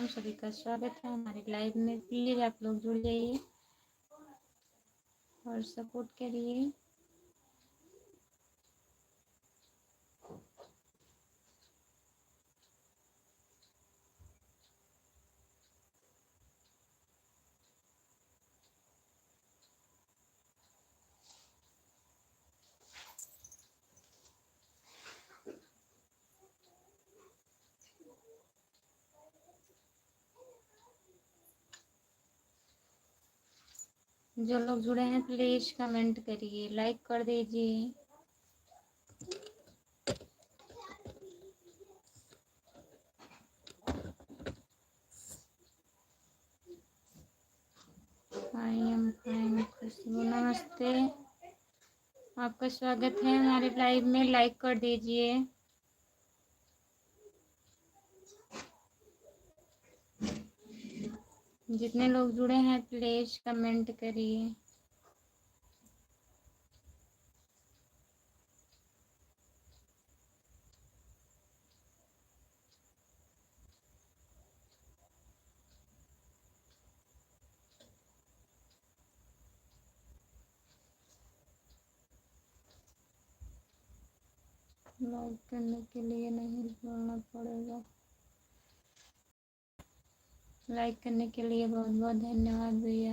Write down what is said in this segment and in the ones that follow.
सभी का स्वागत है हमारे लाइव में। प्लीज़ आप लोग जुड़ जाइए और सपोर्ट करिए। जो लोग जुड़े हैं प्लीज़ कमेंट करिए, लाइक कर दीजिए। आई एम फाइन खुशबू, नमस्ते, आपका स्वागत है हमारे लाइव में। लाइक कर दीजिए। जितने लोग जुड़े हैं प्लीज़ कमेंट करिए। लाइक करने के लिए नहीं बोलना पड़ेगा। लाइक करने के लिए बहुत बहुत धन्यवाद भैया।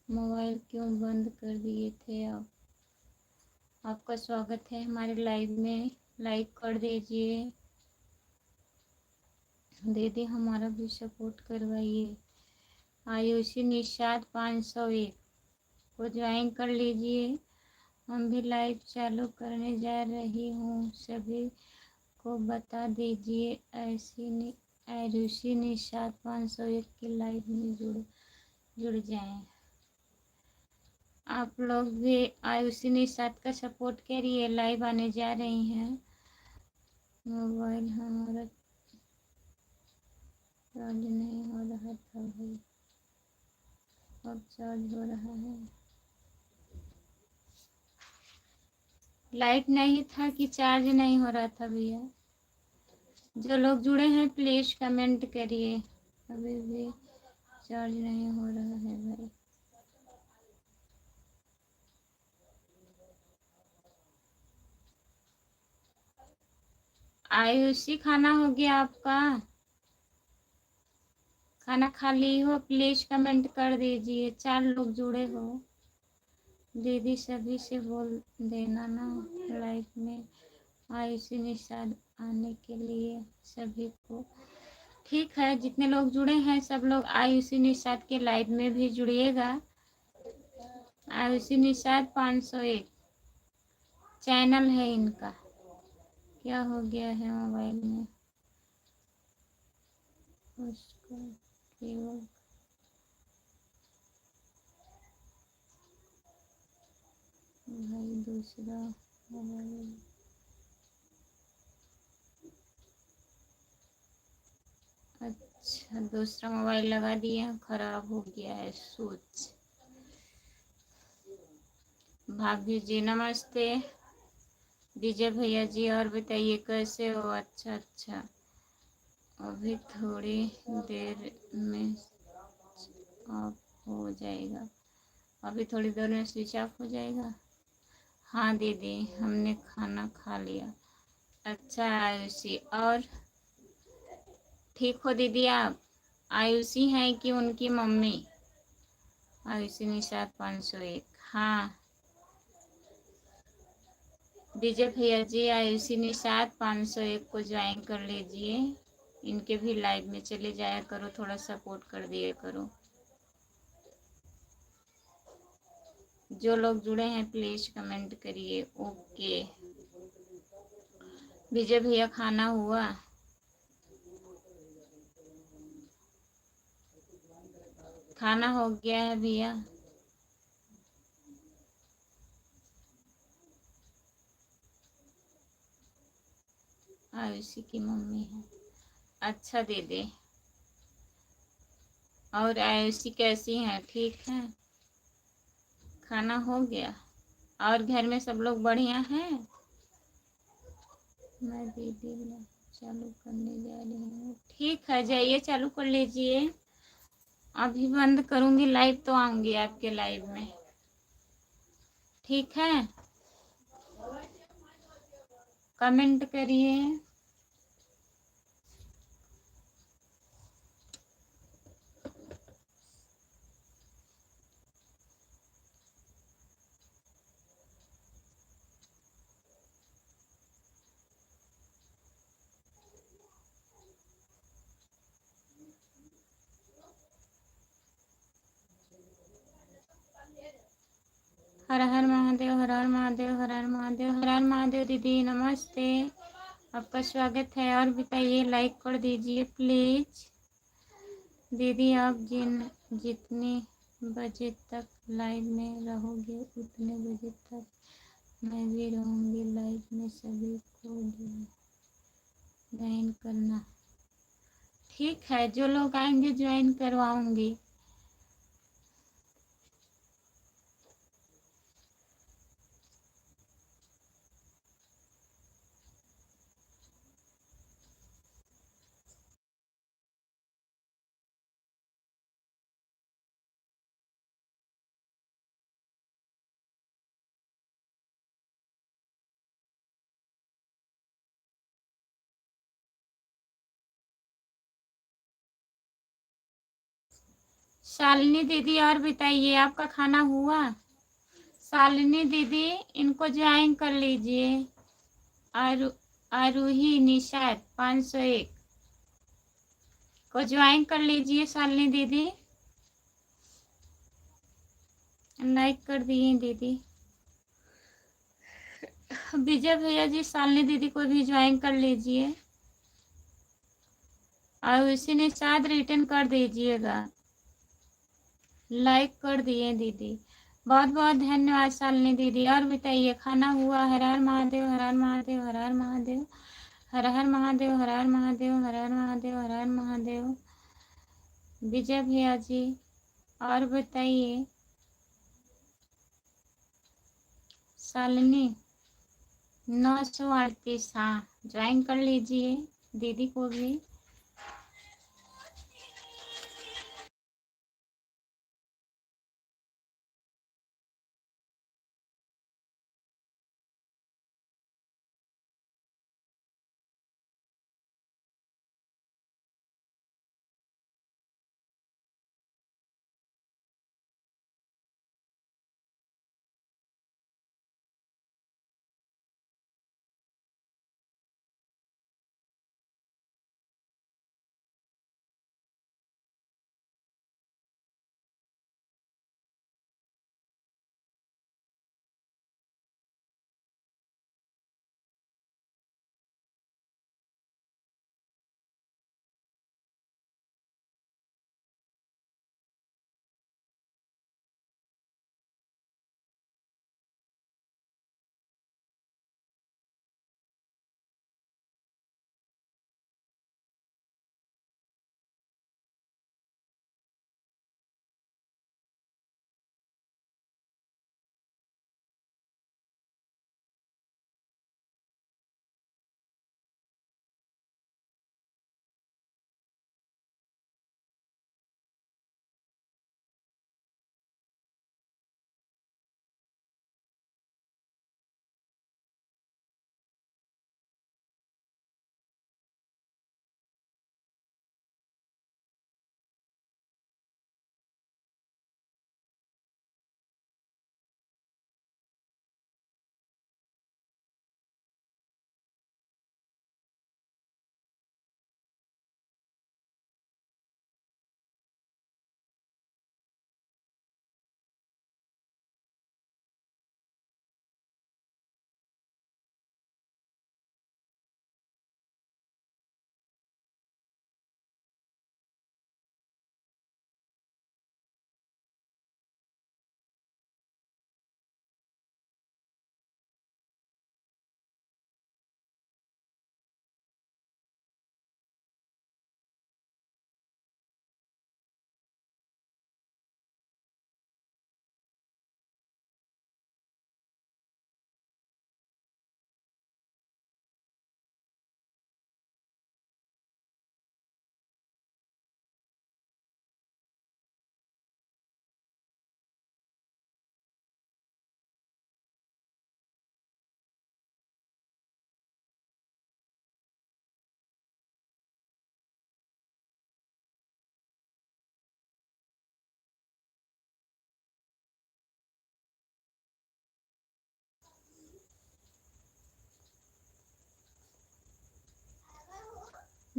मोबाइल क्यों बंद कर दिए थे आप? आपका स्वागत है हमारे लाइव में। लाइक कर दीजिए। दीदी हमारा भी सपोर्ट करवाइए। आयुषी निषाद 501 को ज्वाइन कर लीजिए। हम भी लाइव चालू करने जा रही हूँ, सभी को बता दीजिए। आयुषी निषाद 501 के लाइव में जुड़ जाएं। आप लोग भी आयुषी निषाद का सपोर्ट करिए। लाइव आने जा रही हैं। मोबाइल हमारा चार्ज नहीं हो रहा था भाई, अब चार्ज हो रहा है। लाइट नहीं था कि चार्ज नहीं हो रहा था भैया? जो लोग जुड़े हैं प्लीज कमेंट करिए। अभी भी चार्ज नहीं हो रहा है भाई। आयुषी खाना हो गया आपका? खाना खा ली हो? प्लीज कमेंट कर दीजिए। 4 लोग जुड़े हो। दीदी सभी से बोल देना ना लाइव में आयुषी निषाद आने के लिए सभी को। ठीक है, जितने लोग जुड़े हैं सब लोग आयुषी निषाद के लाइव में भी जुड़िएगा। आयुषी निषाद 501 चैनल है इनका। क्या हो गया है मोबाइल में? उसको केवल भाई दूसरा मोबाइल। अच्छा, दूसरा मोबाइल लगा दिए, खराब हो गया है स्विच। भाभी जी नमस्ते। विजय भैया जी और बताइए कैसे हो? अच्छा अच्छा, अभी थोड़ी देर में ऑफ हो जाएगा। अभी थोड़ी देर में स्विच ऑफ हो जाएगा। हाँ दीदी हमने खाना खा लिया। अच्छा आयुषी, और ठीक हो दीदी आप? आयुषी हैं कि उनकी मम्मी? आयुषी निषाद 501। हाँ विजय भैया जी, आयुषी निषाद 501 को ज्वाइन कर लीजिए। इनके भी लाइव में चले जाया करो, थोड़ा सपोर्ट कर दिया करो। जो लोग जुड़े हैं प्लीज कमेंट करिए। ओके विजय भैया खाना हुआ? खाना हो गया है भैया? आयुषी की मम्मी है। अच्छा दीदी, और आयुषी कैसी हैं? ठीक है, खाना हो गया? और घर में सब लोग बढ़िया हैं? मैं दीदी चालू करने जा रही हूँ। ठीक है, जाइए चालू कर लीजिए। अभी बंद करूँगी लाइव तो आऊँगी आपके लाइव में। ठीक है, कमेंट करिए। हर हर महादेव, हर हर महादेव, हर हर महादेव, हर हर महादेव। दीदी नमस्ते, आपका स्वागत है। और बताइए, लाइक कर दीजिए प्लीज। दीदी आप जितने बजे तक लाइव में रहोगे उतने बजे तक मैं भी रहूँगी लाइव में। सभी को ज्वाइन करना। ठीक है, जो लोग आएंगे ज्वाइन करवाऊँगी। शालिनी दीदी और बताइए, आपका खाना हुआ? शालिनी दीदी इनको ज्वाइन कर लीजिए। आरूही निशाद 501 को ज्वाइन कर लीजिए। शालिनी दीदी लाइक कर दिए दीदी। विजय भैया जी शालिनी दीदी को भी ज्वाइन कर लीजिए और उसी ने शायद रिटर्न कर दीजिएगा। लाइक कर दिए दीदी, बहुत बहुत धन्यवाद शालिनी दीदी। और बताइए, खाना हुआ? हर हर महादेव, हर हर महादेव, हर हर महादेव, हर हर महादेव, हर हर महादेव, हर हर महादेव, हर हर महादेव। विजय भैया जी और बताइए। शालिनी 938, हाँ ज्वाइन कर लीजिए दीदी को भी।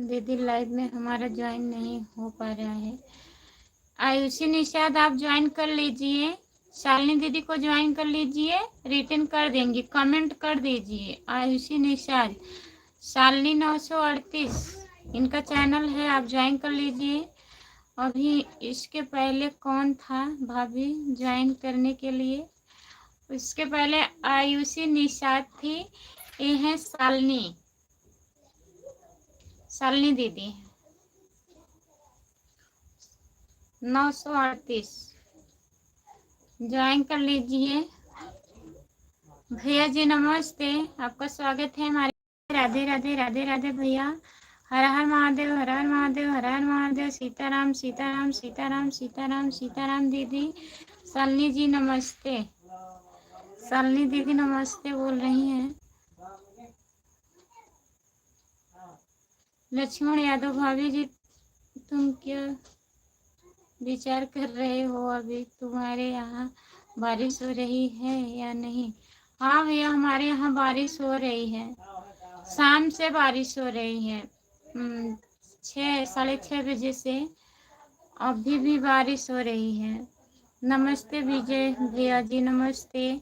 दीदी लाइव में हमारा ज्वाइन नहीं हो पा रहा है। आयुषी निषाद आप ज्वाइन कर लीजिए, शालिनी दीदी को ज्वाइन कर लीजिए, रिटर्न कर देंगे, कमेंट कर दीजिए। आयुषी निषाद, शालिनी 938 इनका चैनल है, आप ज्वाइन कर लीजिए। अभी इसके पहले कौन था भाभी ज्वाइन करने के लिए? इसके पहले आयुषी निषाद थी, ये है शालिनी दीदी 938 ज्वाइन कर लीजिए। भैया जी नमस्ते, आपका स्वागत है हमारे। राधे राधे राधे राधे भैया। हर हर महादेव, हर हर महादेव, हर हर महादेव। सीताराम सीताराम सीताराम सीताराम सीताराम। दीदी शालिनी जी नमस्ते, शालिनी दीदी नमस्ते बोल रही हैं। लक्ष्मण यादव भाभी जी, तुम क्या विचार कर रहे हो? अभी तुम्हारे यहाँ बारिश हो रही है या नहीं? हाँ भैया, हमारे यहाँ बारिश हो रही है, शाम से बारिश हो रही है। 6-6:30 बजे से अभी भी बारिश हो रही है। नमस्ते विजय भैया जी, नमस्ते।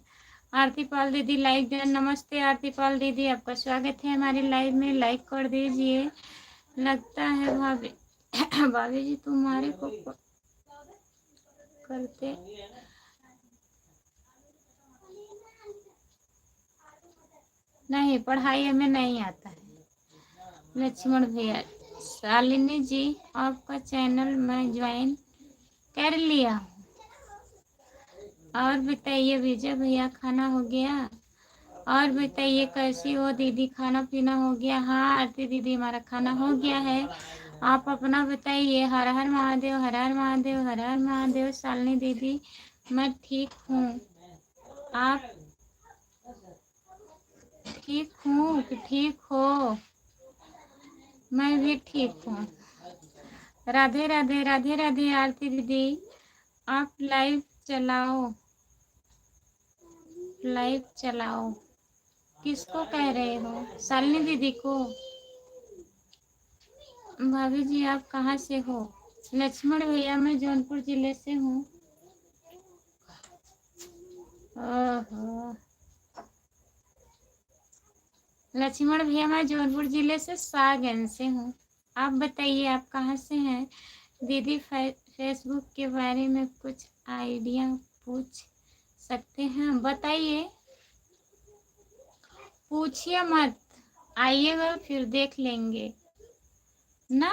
आरती पाल दीदी लाइक डन, नमस्ते आरती पाल दीदी, आपका स्वागत है हमारी लाइव में, लाइक कर दीजिए। लगता है भाभी भाभी जी तुम्हारे को करते नहीं, पढ़ाई हमें नहीं आता है। लक्ष्मण भैया, शालिनी जी आपका चैनल मैं ज्वाइन कर लिया। और बताइए विजय भैया, खाना हो गया? और बताइए कैसी हो दीदी, खाना पीना हो गया? हाँ आरती दीदी, हमारा खाना हो गया है। आप अपना बताइए। हर हर महादेव, हर हर महादेव, हर हर महादेव। शालिनी दीदी मैं ठीक हूँ, आप ठीक हूँ कि ठीक हो? मैं भी ठीक हूँ। राधे राधे राधे राधे। आरती दीदी आप लाइव चलाओ, लाइव चलाओ। किसको कह रहे हो? शालिनी दीदी को? भाभी जी आप कहाँ से हो? लक्ष्मण भैया मैं जौनपुर जिले से हूँ। ओहो, लक्ष्मण भैया मैं जौनपुर जिले से सागंज से हूँ। आप बताइए आप कहाँ से हैं? दीदी फेसबुक के बारे में कुछ आइडिया पूछ सकते हैं? बताइए, पूछिए मत, आइएगा फिर देख लेंगे ना।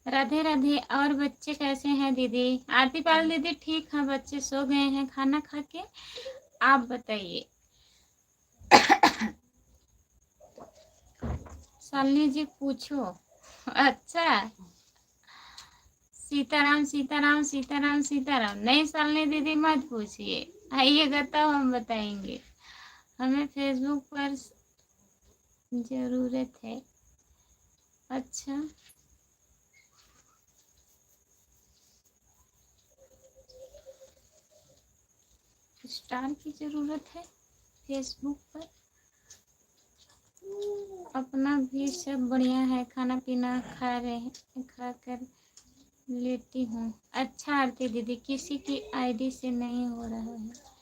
राधे राधे। और बच्चे कैसे हैं दीदी? आरती पाल दीदी ठीक है, बच्चे सो गए हैं खाना खा के। आप बताइए। शालिनी जी पूछो। अच्छा, सीताराम सीताराम सीताराम सीताराम। नहीं शालिनी दीदी मत पूछिए, आइएगा तब हम बताएंगे। हमें फेसबुक पर जरूरत है। अच्छा, स्टार की जरूरत है फेसबुक पर? अपना भी सब बढ़िया है, खाना पीना खा रहे हैं, खा कर लेती हूँ। अच्छा आरती दीदी, किसी की आईडी से नहीं हो रहा है।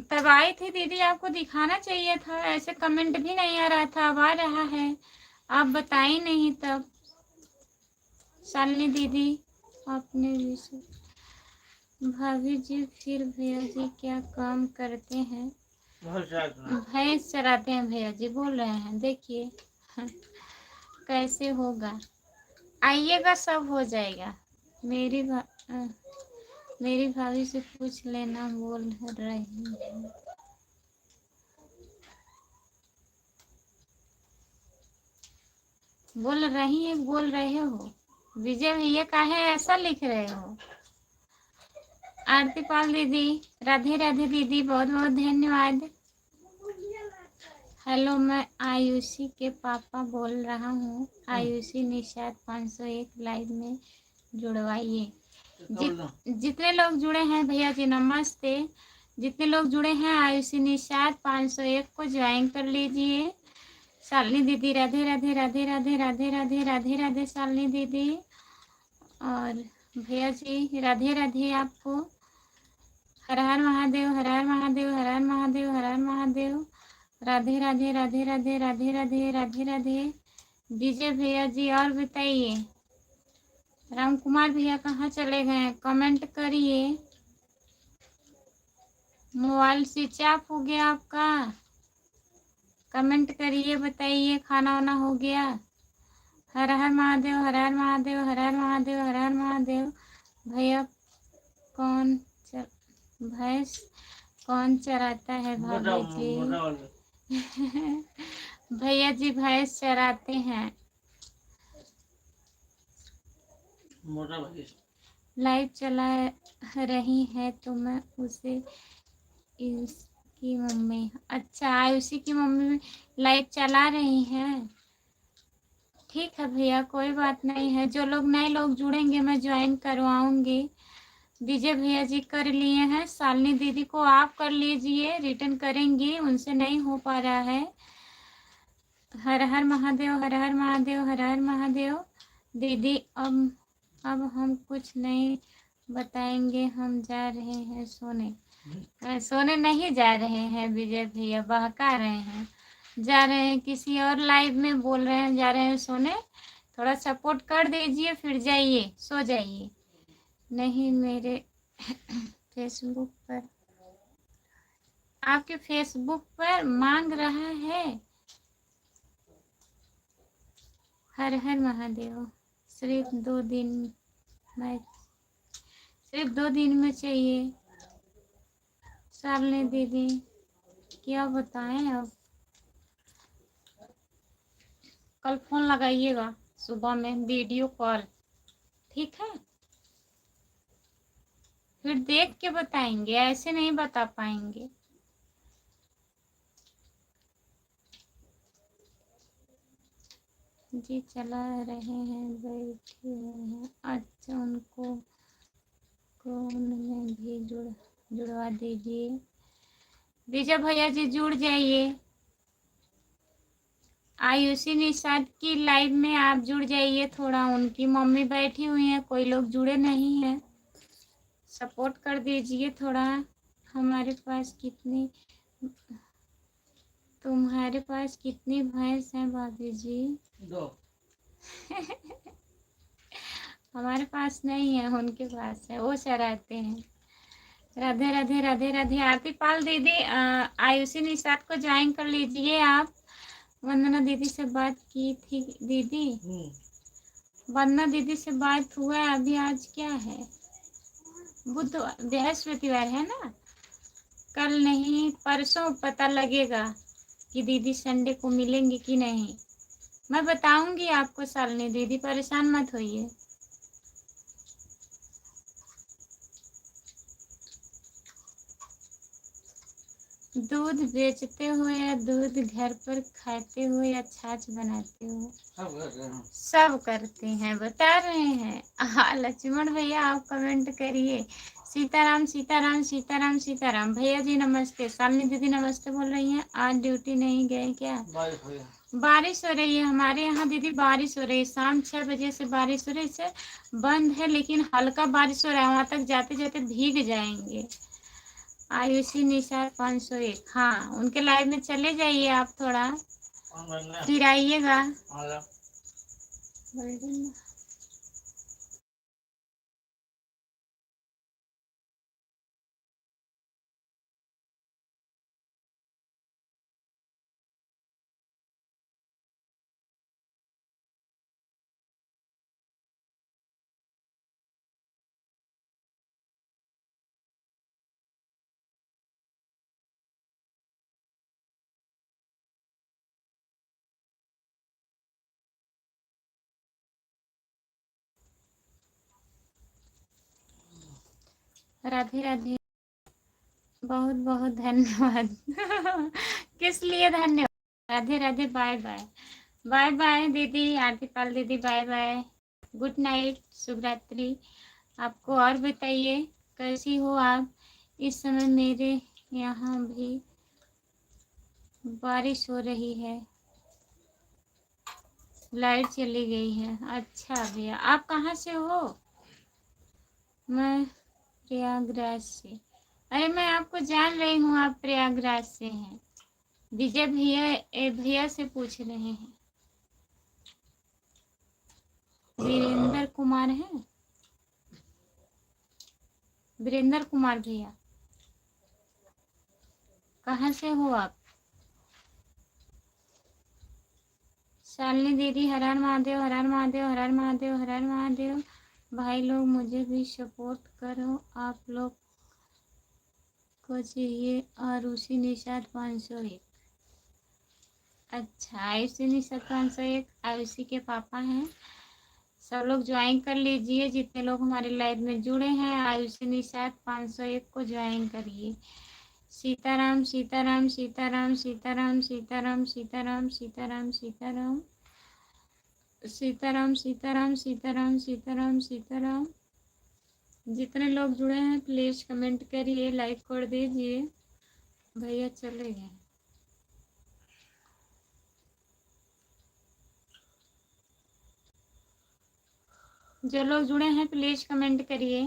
तब आई थी दीदी, आपको दिखाना चाहिए था, ऐसे कमेंट भी नहीं आ रहा था, अब आ रहा है, आप बताई नहीं तब। शालिनी दीदी आपने भी भाभी जी फिर भैया जी क्या काम करते हैं? भैंस चराते हैं भैया जी, बोल रहे हैं। देखिए कैसे होगा, आइएगा सब हो जाएगा। मेरी भाभी से पूछ लेना, बोल रही है। बोल रही है, बोल रहे हो विजय भैया, काहे ऐसा लिख रहे हो? आरती पाल दीदी राधे राधे दीदी, बहुत बहुत धन्यवाद। हेलो, मैं आयुषी के पापा बोल रहा हूँ। आयुषी निषाद 501 लाइव में जुड़वाइए। जितने लोग जुड़े हैं भैया जी नमस्ते, जितने लोग जुड़े हैं आयुषी निषाद 501 को ज्वाइन कर लीजिए। शालिनी दीदी राधे राधे राधे राधे राधे राधे राधे राधे शालिनी दीदी। और भैया जी राधे राधे आपको। हर हर महादेव, हर हर महादेव, हर हर महादेव, हर हर महादेव। राधे राधे राधे राधे राधे राधे राधे राधे। विजय भैया जी और बताइए। राम कुमार भैया कहाँ चले गए? कमेंट करिए। मोबाइल स्विच ऑफ हो गया आपका? कमेंट करिए, बताइए खाना वाना हो गया? हर हर महादेव, हर हर महादेव, हर हर महादेव, हर हर महादेव। भैया कौन भैंस कौन चराता है भाभी जी? भैया जी भैंस चराते हैं। लाइव चला रही है तो मैं उसे इसकी मम्मी, अच्छा आयुषी की मम्मी लाइव चला रही हैं। ठीक है भैया, कोई बात नहीं है। जो लोग नए लोग जुड़ेंगे मैं ज्वाइन करवाऊंगी। विजय भैया जी कर लिए हैं। शालिनी दीदी को आप कर लीजिए, रिटर्न करेंगी, उनसे नहीं हो पा रहा है। हर हर महादेव, हर हर महादेव, हर हर महादेव। दीदी अब हम कुछ नहीं बताएंगे, हम जा रहे हैं सोने। सोने नहीं जा रहे हैं विजय भैया, बहका रहे हैं। जा रहे हैं किसी और लाइव में बोल रहे हैं, जा रहे हैं सोने। थोड़ा सपोर्ट कर दीजिए, फिर जाइए सो जाइए। नहीं मेरे फेसबुक पर, आपके फेसबुक पर मांग रहा है। हर हर महादेव। सिर्फ 2 दिन में, सिर्फ 2 दिन में चाहिए। शालिनी दीदी क्या बताएं अब। कल फोन लगाइएगा सुबह में वीडियो कॉल, ठीक है? फिर देख के बताएंगे, ऐसे नहीं बता पाएंगे। जी चला रहे हैं, बैठे हुए हैं। अच्छा उनको कौन में भी जुड़वा दीजिए। विजय भैया जी जुड़ जाइए। आयुषी निषाद की लाइव में आप जुड़ जाइए थोड़ा। उनकी मम्मी बैठी हुई हैं, कोई लोग जुड़े नहीं हैं, सपोर्ट कर दीजिए थोड़ा। हमारे पास कितनी, तुम्हारे पास कितनी भैंस हैं भाभी जी? 2। हमारे पास नहीं है, उनके पास है, वो चराते हैं। राधे राधे राधे राधे। आरती पाल दीदी आयुषी निषाद को ज्वाइन कर लीजिए आप। वंदना दीदी से बात की थी दीदी? वंदना दीदी से बात हुआ है अभी। आज क्या है? बुधवार, बृहस्पतिवार है ना? कल नहीं परसों पता लगेगा कि दीदी संडे को मिलेंगी कि नहीं। मैं बताऊंगी आपको शालिनी दीदी, परेशान मत होइए। दूध बेचते हो या दूध घर पर खाते हो या छाछ बनाते हो? सब करते हैं, बता रहे हैं। हाँ लक्ष्मण भैया आप कमेंट करिए। सीताराम सीताराम सीताराम सीताराम। भैया जी नमस्ते। शालिनी दीदी नमस्ते बोल रही हैं। आज ड्यूटी नहीं गए क्या? बारिश हो रही है हमारे यहाँ दीदी, बारिश हो रही है। शाम 6 बजे से बारिश हो रही है, बंद है लेकिन हल्का बारिश हो रहा है। वहां तक जाते जाते भीग जाएंगे। आयुषी निशा 501, हाँ उनके लाइव में चले जाइए आप थोड़ा, फिर आइएगा। राधे राधे, बहुत बहुत धन्यवाद। किस लिए धन्यवाद? Radhe Radhe, bye bye. Bye bye दीदी, आरती पाल दीदी बाय बाय, गुड नाइट, शुभ रात्रि। आपको और बताइए कैसी हो आप? इस समय मेरे यहाँ भी बारिश हो रही है। लाइट चली गई है। अच्छा भैया, आप कहाँ से हो? मैं प्रयागराज से। अरे मैं आपको जान रही हूँ, आप प्रयागराज से हैं। विजय भैया भैया से पूछ रहे हैं। वीरेंद्र कुमार है? वीरेंद्र कुमार भैया, कहाँ से हो आप? शालिनी दीदी, हर हर महादेव, हर हर महादेव, हर हर महादेव, हर हर महादेव। भाई लोग मुझे भी सपोर्ट करो, आप लोग को चाहिए। और उसी निषाद 501। अच्छा, आयुषी निषाद 501 आयुषी के पापा हैं। सब लोग ज्वाइन कर लीजिए, जितने लोग हमारे लाइव में जुड़े हैं आयुषी निषाद 501 को ज्वाइन करिए। सीताराम सीताराम सीताराम सीताराम सीताराम सीताराम सीताराम सीताराम सीताराम सीताराम सीताराम सीताराम सीताराम। जितने लोग जुड़े हैं प्लीज कमेंट करिए, लाइक कर दीजिए। भैया चले गए। जो लोग जुड़े हैं प्लीज कमेंट करिए।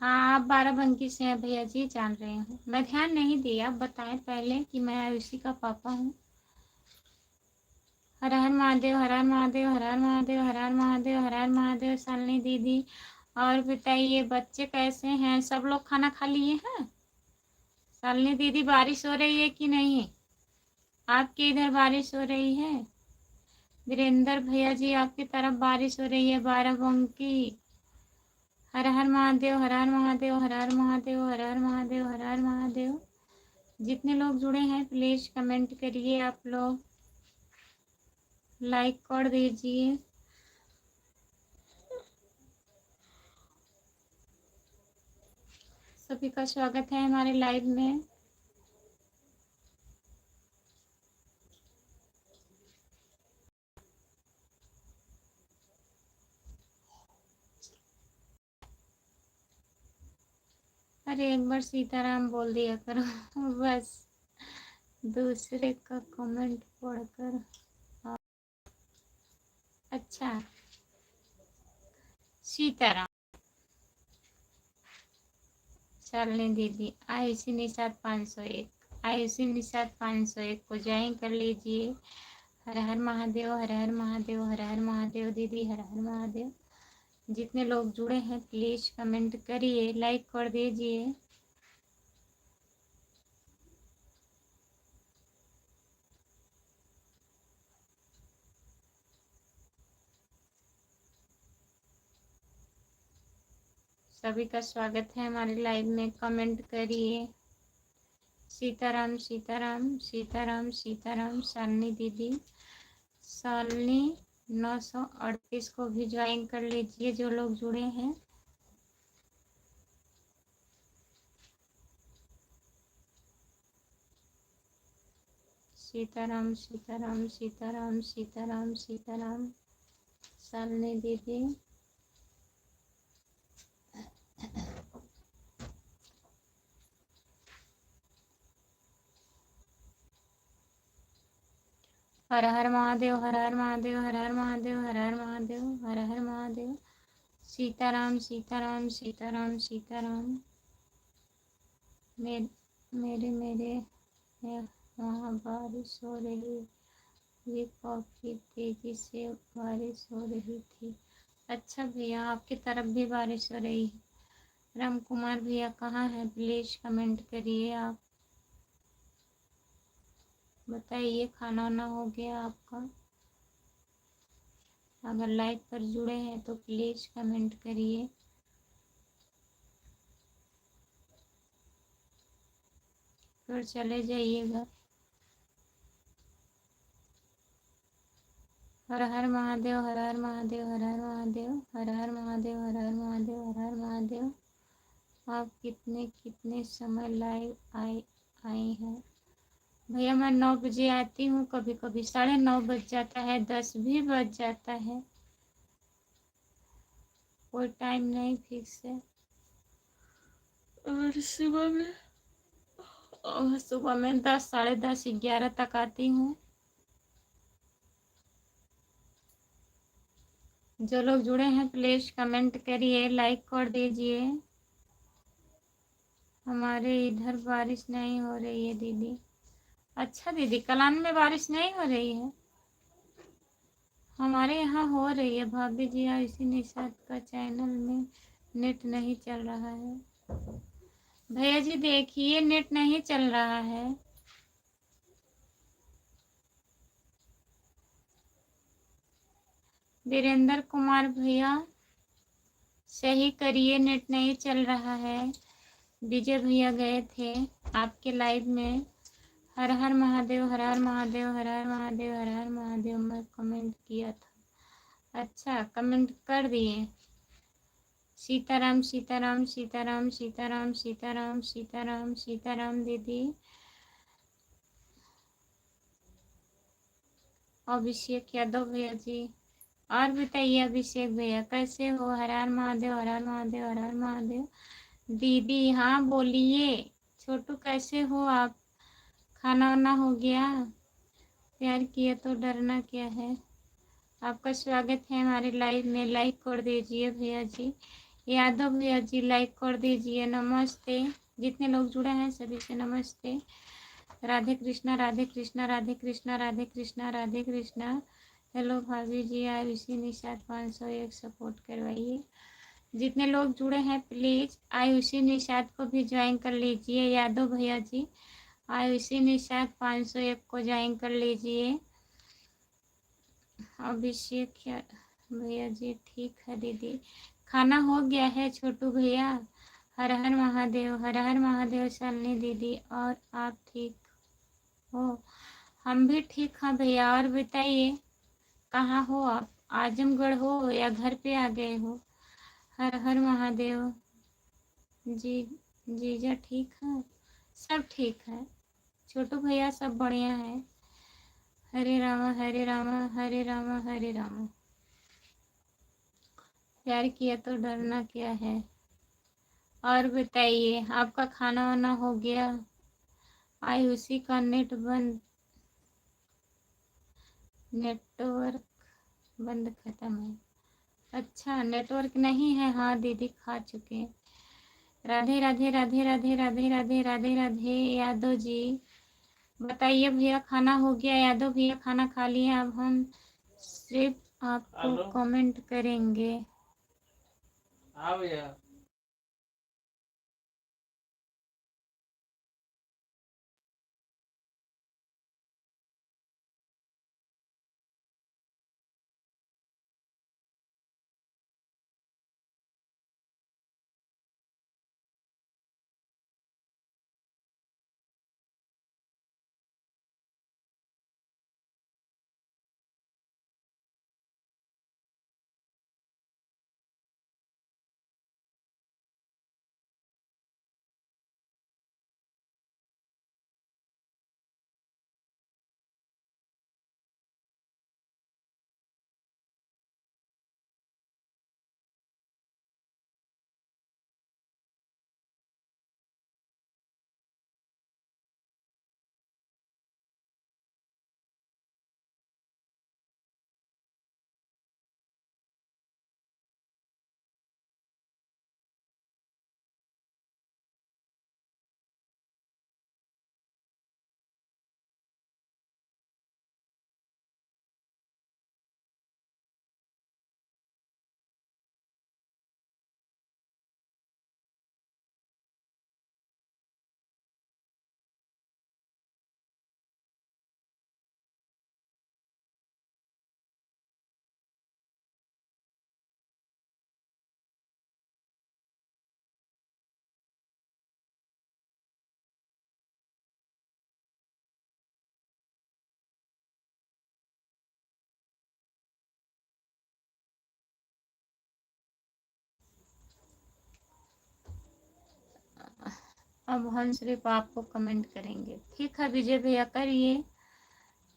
हाँ, आप बाराबंकी से हैं भैया जी, जान रहे हूँ। मैं ध्यान नहीं दिया, बताएं पहले कि मैं आयुषी का पापा हूँ। हर हर महादेव, हर हर महादेव, हर हर महादेव, हर हर महादेव, हर हर महादेव। शालिनी दीदी, और बताइए बच्चे कैसे हैं? सब लोग खाना खा लिए हैं? शालिनी दीदी, बारिश हो रही है कि नहीं? आपके इधर बारिश हो रही है? वीरेंद्र भैया जी, आपकी तरफ बारिश हो रही है बाराबंकी? हर हर महादेव, हर हर महादेव, हर हर महादेव, हर हर महादेव, हर हर महादेव। जितने लोग जुड़े हैं प्लीज कमेंट करिए, आप लोग लाइक कर दीजिए। सभी का स्वागत है हमारे लाइव में। अरे एक बार सीताराम बोल दिया करो बस, दूसरे का कमेंट पढ़कर। अच्छा, सीताराम। शालिनी दीदी, आयुषी निषाद 501, आयुषी निषाद 501 को ज्वाइन कर लीजिए। हर हर महादेव, हर हर महादेव, हर हर महादेव दीदी, हर हर महादेव। जितने लोग जुड़े हैं प्लीज कमेंट करिए, लाइक कर दीजिए। सभी का स्वागत है हमारे लाइव में, कमेंट करिए। सीताराम सीताराम सीताराम सीताराम। शालिनी दीदी, शालिनी 938 को भी ज्वाइन कर लीजिए जो लोग जुड़े हैं। सीताराम सीताराम सीताराम सीताराम सीताराम। शालिनी दीदी, हर हर महादेव, हर हर महादेव, हर हर महादेव, हर हर महादेव, हर हर महादेव। सीताराम सीताराम सीताराम सीताराम। मेरे वहाँ बारिश हो रही, ये काफी तेजी से बारिश हो रही थी। अच्छा भैया, आपकी तरफ भी बारिश हो रही है? राम कुमार भैया कहाँ हैं? प्लीज कमेंट करिए। आप बताइए, खाना वाना हो गया आपका? अगर लाइव पर जुड़े हैं तो प्लीज कमेंट करिए। फिर चले जाइएगा। हर हर महादेव, हर हर महादेव, हर हर महादेव, हर हर महादेव, हर हर महादेव, हर हर महादेव। आप कितने कितने समय लाइव आई हैं? भैया मैं 9 बजे आती हूँ, कभी कभी 9:30 बज जाता है, 10 भी बज जाता है, कोई टाइम नहीं फिक्स है। और सुबह में 10, 10:30, 11 तक आती हूँ। जो लोग जुड़े हैं प्लीज कमेंट करिए, लाइक कर दीजिए। हमारे इधर बारिश नहीं हो रही है दीदी। अच्छा दीदी, कलान में बारिश नहीं हो रही है? हमारे यहाँ हो रही है भाभी जी। इसी निशात का चैनल में नेट नहीं चल रहा है। भैया जी देखिए, नेट नहीं चल रहा है। वीरेंद्र कुमार भैया सही करिए, नेट नहीं चल रहा है। विजय भैया गए थे आपके लाइव में। हर हर महादेव, हर हर महादेव, हर हर महादेव, हर हर महादेव मैं कमेंट किया था। अच्छा, कमेंट कर दिए। सीताराम सीताराम सीताराम सीताराम सीताराम सीताराम सीताराम दीदी। अभिषेक यादव भैया जी। और बताइए अभिषेक भैया कैसे हो? हर हर महादेव, हर हर महादेव, हर हर महादेव। दीदी हाँ बोलिए। छोटू कैसे हो आप? खाना वाना हो गया? प्यार किया तो डरना क्या है। आपका स्वागत है हमारे लाइव में। लाइक कर दीजिए भैया जी। यादव भैया जी लाइक कर दीजिए। नमस्ते। जितने लोग जुड़े हैं सभी से नमस्ते। राधे कृष्णा, राधे कृष्णा, राधे कृष्णा, राधे कृष्णा, राधे कृष्णा। हेलो भाभी जी, आप इसी निशात 501 सपोर्ट करवाइए। जितने लोग जुड़े हैं प्लीज आयुषी निषाद को भी ज्वाइन कर लीजिए। यादव भैया जी आयुषी निषाद 501 को ज्वाइन कर लीजिए। अभिषेक भैया जी ठीक है दीदी। खाना हो गया है छोटू भैया? हर हर महादेव, हर हर महादेव शालिनी दीदी। और आप ठीक हो? हम भी ठीक हैं भैया। और बताइए कहाँ हो आप? आजमगढ़ हो या घर पे आ गए हो? हर हर महादेव जी। जीजा ठीक है? सब ठीक है। छोटू भैया सब बढ़िया है। हरे रामा हरे रामा हरे रामा हरे रामा। प्यार किया तो डरना क्या है। और बताइए आपका खाना वाना हो गया? आयुषी का नेटवर्क बंद खत्म है। अच्छा नेटवर्क नहीं है? हाँ दीदी खा चुके हैं। राधे राधे राधे राधे राधे राधे राधे राधे। यादव जी बताइए भैया खाना हो गया? यादव भैया खाना खा लिए? अब हम सिर्फ आपको कमेंट करेंगे। हाँ भैया। अब हम सिर्फ आपको कमेंट करेंगे। ठीक है विजय भैया करिए।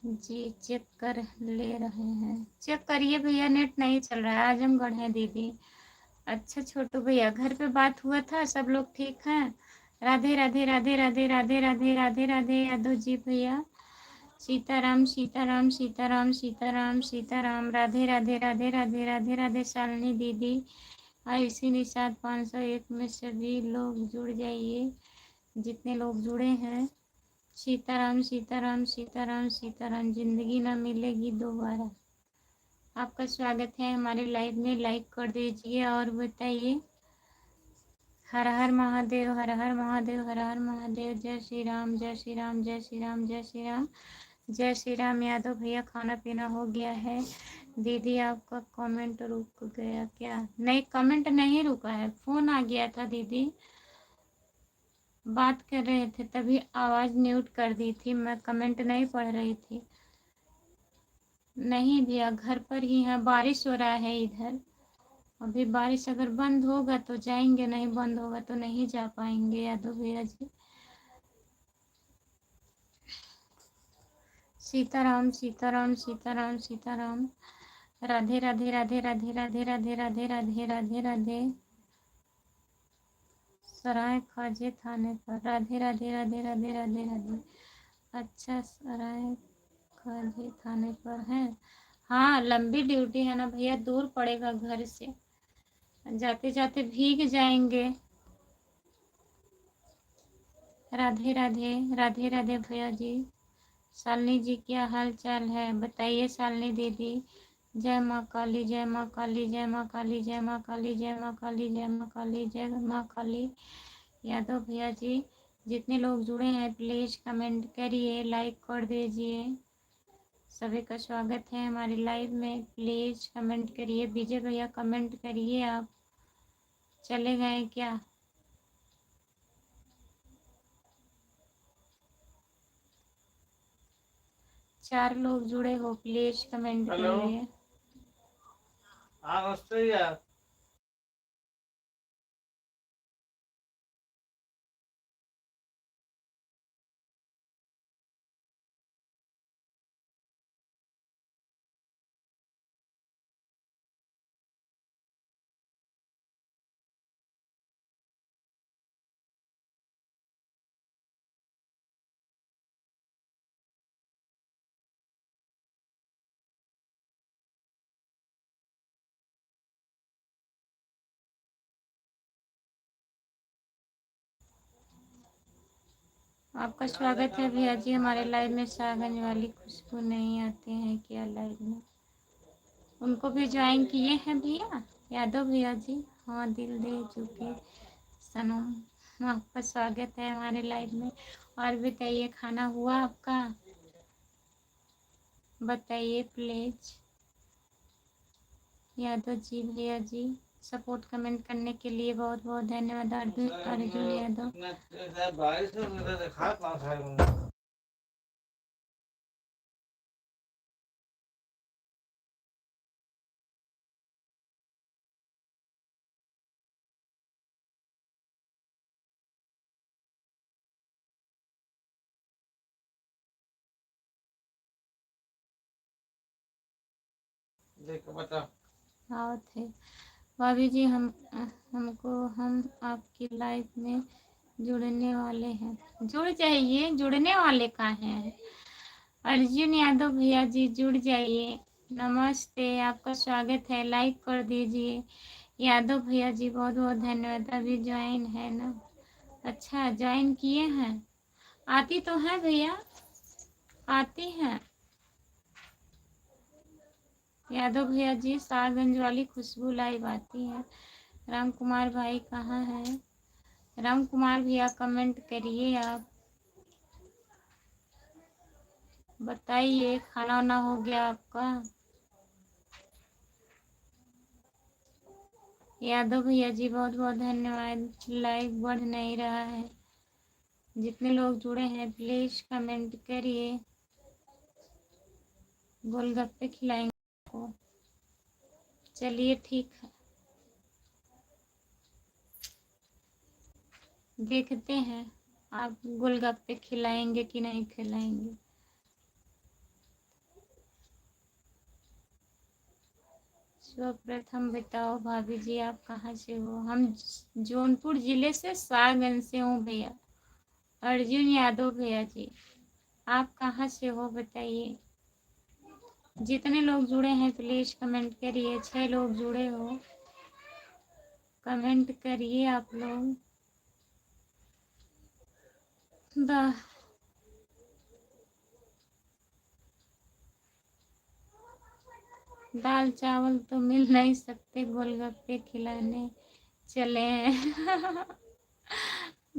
जी चेक कर ले रहे हैं। चेक करिए भैया, नेट नहीं चल रहा है। आजमगढ़ है दीदी। अच्छा छोटू भैया, घर पे बात हुआ था, सब लोग ठीक हैं? राधे राधे राधे राधे राधे राधे राधे राधे यादव जी भैया। सीताराम सीताराम सीताराम सीताराम सीताराम। राधे राधे राधे राधे राधे राधे शालिनी दीदी। आयुषी निषाद 501 में सभी लोग जुड़ जाइए, जितने लोग जुड़े हैं। सीताराम सीताराम सीताराम सीताराम। जिंदगी ना मिलेगी दोबारा। आपका स्वागत है हमारे लाइव में, लाइक कर दीजिए और बताइए। हर हर महादेव, हर हर महादेव, हर हर महादेव। जय श्री राम, जय श्री राम, जय श्री राम, जय श्री राम, जय श्री राम। यादव भैया खाना पीना हो गया है? दीदी आपका कमेंट रुक गया क्या? नहीं, कमेंट नहीं रुका है, फोन आ गया था दीदी, बात कर रहे थे तभी आवाज़ म्यूट कर दी थी, मैं कमेंट नहीं पढ़ रही थी। नहीं भैया, घर पर ही है, बारिश हो रहा है इधर। अभी बारिश अगर बंद होगा तो जाएंगे, नहीं बंद होगा तो नहीं जा पाएंगे यादव भैया जी। सीताराम सीताराम सीताराम सीताराम। राधे राधे राधे राधे राधे राधे राधे राधे राधे राधे। सराय खाजे थाने पर। राधे राधे राधे राधे राधे राधे। अच्छा, सराय खाजे थाने पर है। हाँ, लंबी ड्यूटी है ना भैया, दूर पड़ेगा घर से, जाते जाते भीग जाएंगे। राधे राधे राधे राधे भैया जी। शालिनी जी क्या हाल चाल है बताइए शालिनी दीदी। जय माँ काली, जय माँ काली, जय माँ काली, जय माँ काली, जय माँ काली, जय माँ काली, जय माँ काली। यादव भैया जी, जितने लोग जुड़े हैं प्लीज़ कमेंट करिए, लाइक कर दीजिए। सभी का स्वागत है हमारे लाइव में, प्लीज़ कमेंट करिए। विजय भैया कमेंट करिए, आप चले गए क्या? चार लोग जुड़े हो, प्लीज़ कमेंट करिए। नमस्ते यार। आपका स्वागत है भैया जी हमारे लाइव में। शाहगंज वाली खुशबू नहीं आते हैं क्या लाइव में? उनको भी ज्वाइन किए हैं भैया यादव भैया जी। हाँ, दिल दे चुके सनम। आपका स्वागत है हमारे लाइव में। और बताइए, खाना हुआ आपका? बताइए प्लीज यादव जी भैया जी। सपोर्ट कमेंट करने के लिए बहुत बहुत धन्यवाद अर्जुन यादव। देखो बता। हाँ थे भाभी जी, हम आपकी लाइफ में जुड़ने वाले हैं। जुड़ जाइए, जुड़ने वाले कहाँ हैं? अर्जुन यादव भैया जी जुड़ जाइए। नमस्ते, आपका स्वागत है, लाइक कर दीजिए। यादव भैया जी बहुत बहुत धन्यवाद। अभी ज्वाइन है ना? अच्छा, ज्वाइन किए हैं। आती तो है भैया, आती हैं यादव भैया जी। शाहगंज वाली खुशबू लाइव आती है। राम कुमार भाई कहाँ हैं? राम कुमार भैया कमेंट करिए, आप बताइए खाना वाना हो गया आपका? यादव भैया जी बहुत बहुत धन्यवाद। लाइव बढ़ नहीं रहा है, जितने लोग जुड़े हैं प्लीज कमेंट करिए। गोलगप्पे खिलाएंगे आपको, चलिए ठीक है, देखते हैं आप गोलगप्पे खिलाएंगे कि नहीं खिलाएंगे। सर्वप्रथम बताओ भाभी जी आप कहाँ से हो? हम जौनपुर जिले से सारगंज से हूँ भैया। अर्जुन यादव भैया जी, आप कहाँ से हो बताइए? जितने लोग जुड़े हैं प्लीज कमेंट करिए। 6 लोग जुड़े हो, कमेंट करिए आप लोग। दाल चावल तो मिल नहीं सकते, गोलगप्पे खिलाने चले हैं।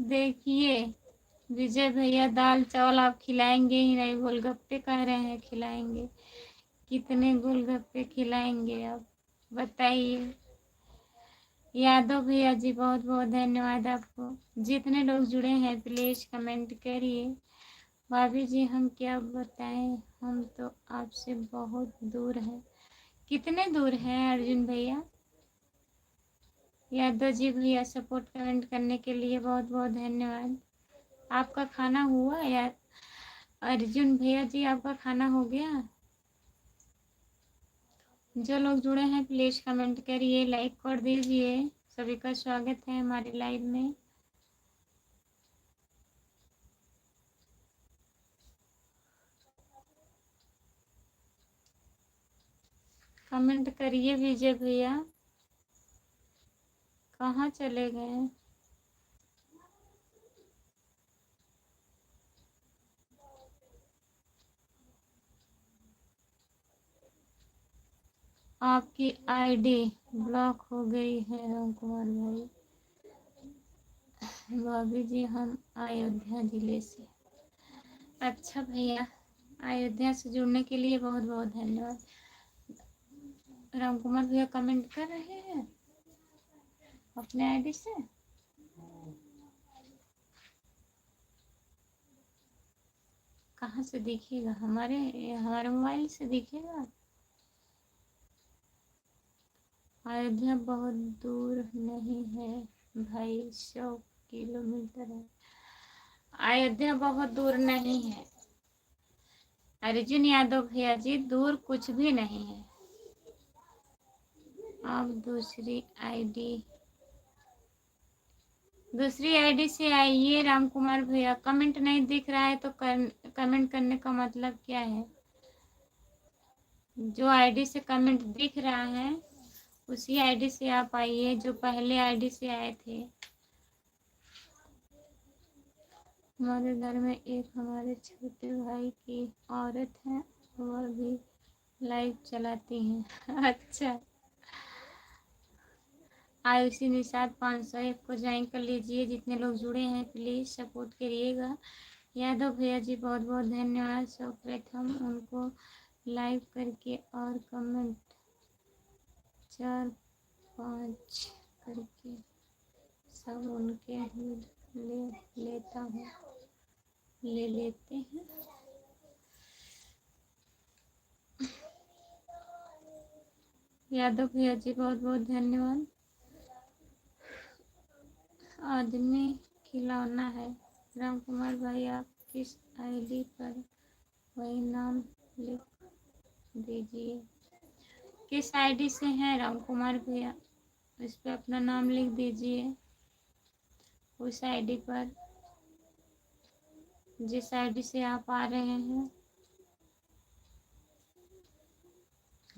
देखिए विजय भैया, दाल चावल आप खिलाएंगे ही नहीं, गोलगप्पे कह रहे हैं खिलाएंगे। कितने गोलगप्पे खिलाएंगे आप बताइए? यादव भैया जी बहुत बहुत धन्यवाद आपको। जितने लोग जुड़े हैं प्लीज कमेंट करिए। भाभी जी हम क्या बताएं, हम तो आपसे बहुत दूर हैं। कितने दूर हैं अर्जुन भैया? यादव जी भैया सपोर्ट कमेंट करने के लिए बहुत बहुत धन्यवाद। आपका खाना हुआ या अर्जुन भैया जी, आपका खाना हो गया? जो लोग जुड़े हैं प्लीज कमेंट करिए, लाइक कर दीजिए। सभी का स्वागत है हमारे लाइव में। कमेंट करिए विजय भैया, कहाँ चले गए? आपकी आईडी ब्लॉक हो गई है राम कुमार भाई। भाभी जी हम अयोध्या जिले से। अच्छा भैया, अयोध्या से जुड़ने के लिए बहुत बहुत धन्यवाद। राम कुमार भैया कमेंट कर रहे हैं अपने आईडी से। कहाँ से दिखेगा? हमारे मोबाइल से दिखेगा। अयोध्या बहुत दूर नहीं है भाई, 100 किलोमीटर है। अयोध्या बहुत दूर नहीं है अर्जुन यादव भैया जी, दूर कुछ भी नहीं है। आप दूसरी आईडी से आइए। राम कुमार भैया कमेंट नहीं दिख रहा है तो कमेंट करने का मतलब क्या है? जो आईडी से कमेंट दिख रहा है उसी आईडी से आप आइए, जो पहले आईडी से आए थे। हमारे घर में एक हमारे छोटे भाई की औरत है, वह भी लाइव चलाती हैं। अच्छा, आयुषी निषाद 501 को ज्वाइन कर लीजिए। जितने लोग जुड़े हैं प्लीज सपोर्ट करिएगा। यादव भैया जी बहुत बहुत धन्यवाद। सर्वप्रथम उनको लाइव करके और कमेंट 4-5 करके सब उनके ले लेते हैं। यादव भैया जी बहुत बहुत धन्यवाद। आदमी खिलौना है। राम कुमार भाई आप किस आईडी पर वही नाम लिख दीजिए। किस आईडी से हैं राम कुमार भैया, इस पर अपना नाम लिख दीजिए। उस आईडी पर जिस आईडी से आप आ रहे हैं।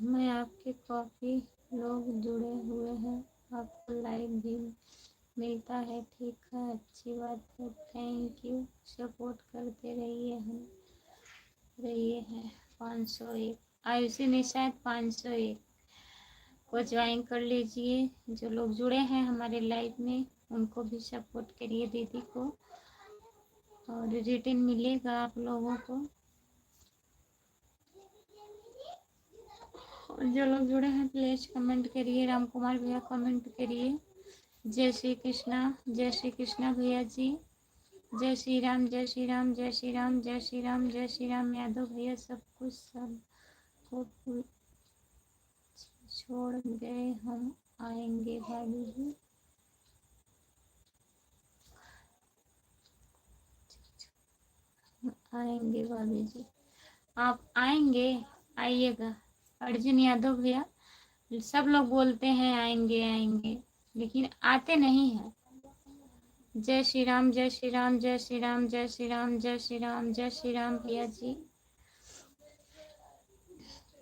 मैं आपके काफ़ी लोग जुड़े हुए हैं, आपको लाइव भी मिलता है। ठीक है, अच्छी बात है, थैंक यू। सपोर्ट करते रहिए हम हैं। 501 आयुषी निषाद 501 को ज्वाइन कर लीजिए। जो लोग जुड़े हैं हमारे लाइव में उनको भी सपोर्ट करिए दीदी को, और रिटर्न मिलेगा आप लोगों को। जो लोग जुड़े हैं प्लीज कमेंट करिए। राम कुमार भैया कमेंट करिए। जय श्री कृष्णा भैया जी। जय श्री राम जय श्री राम जय श्री राम जय श्री राम जय श्री राम। यादव भैया सब कुछ सब को छोड़ गए, हम आएंगे भाभी जी। आएंगे भाभी जी, आप आएंगे, आइएगा। अर्जुन यादव भैया सब लोग बोलते हैं आएंगे आएंगे, लेकिन आते नहीं हैं। जय श्री राम, जय श्री राम, जय श्री राम, जय श्री राम, जय श्री राम, जय श्री राम भैया जी,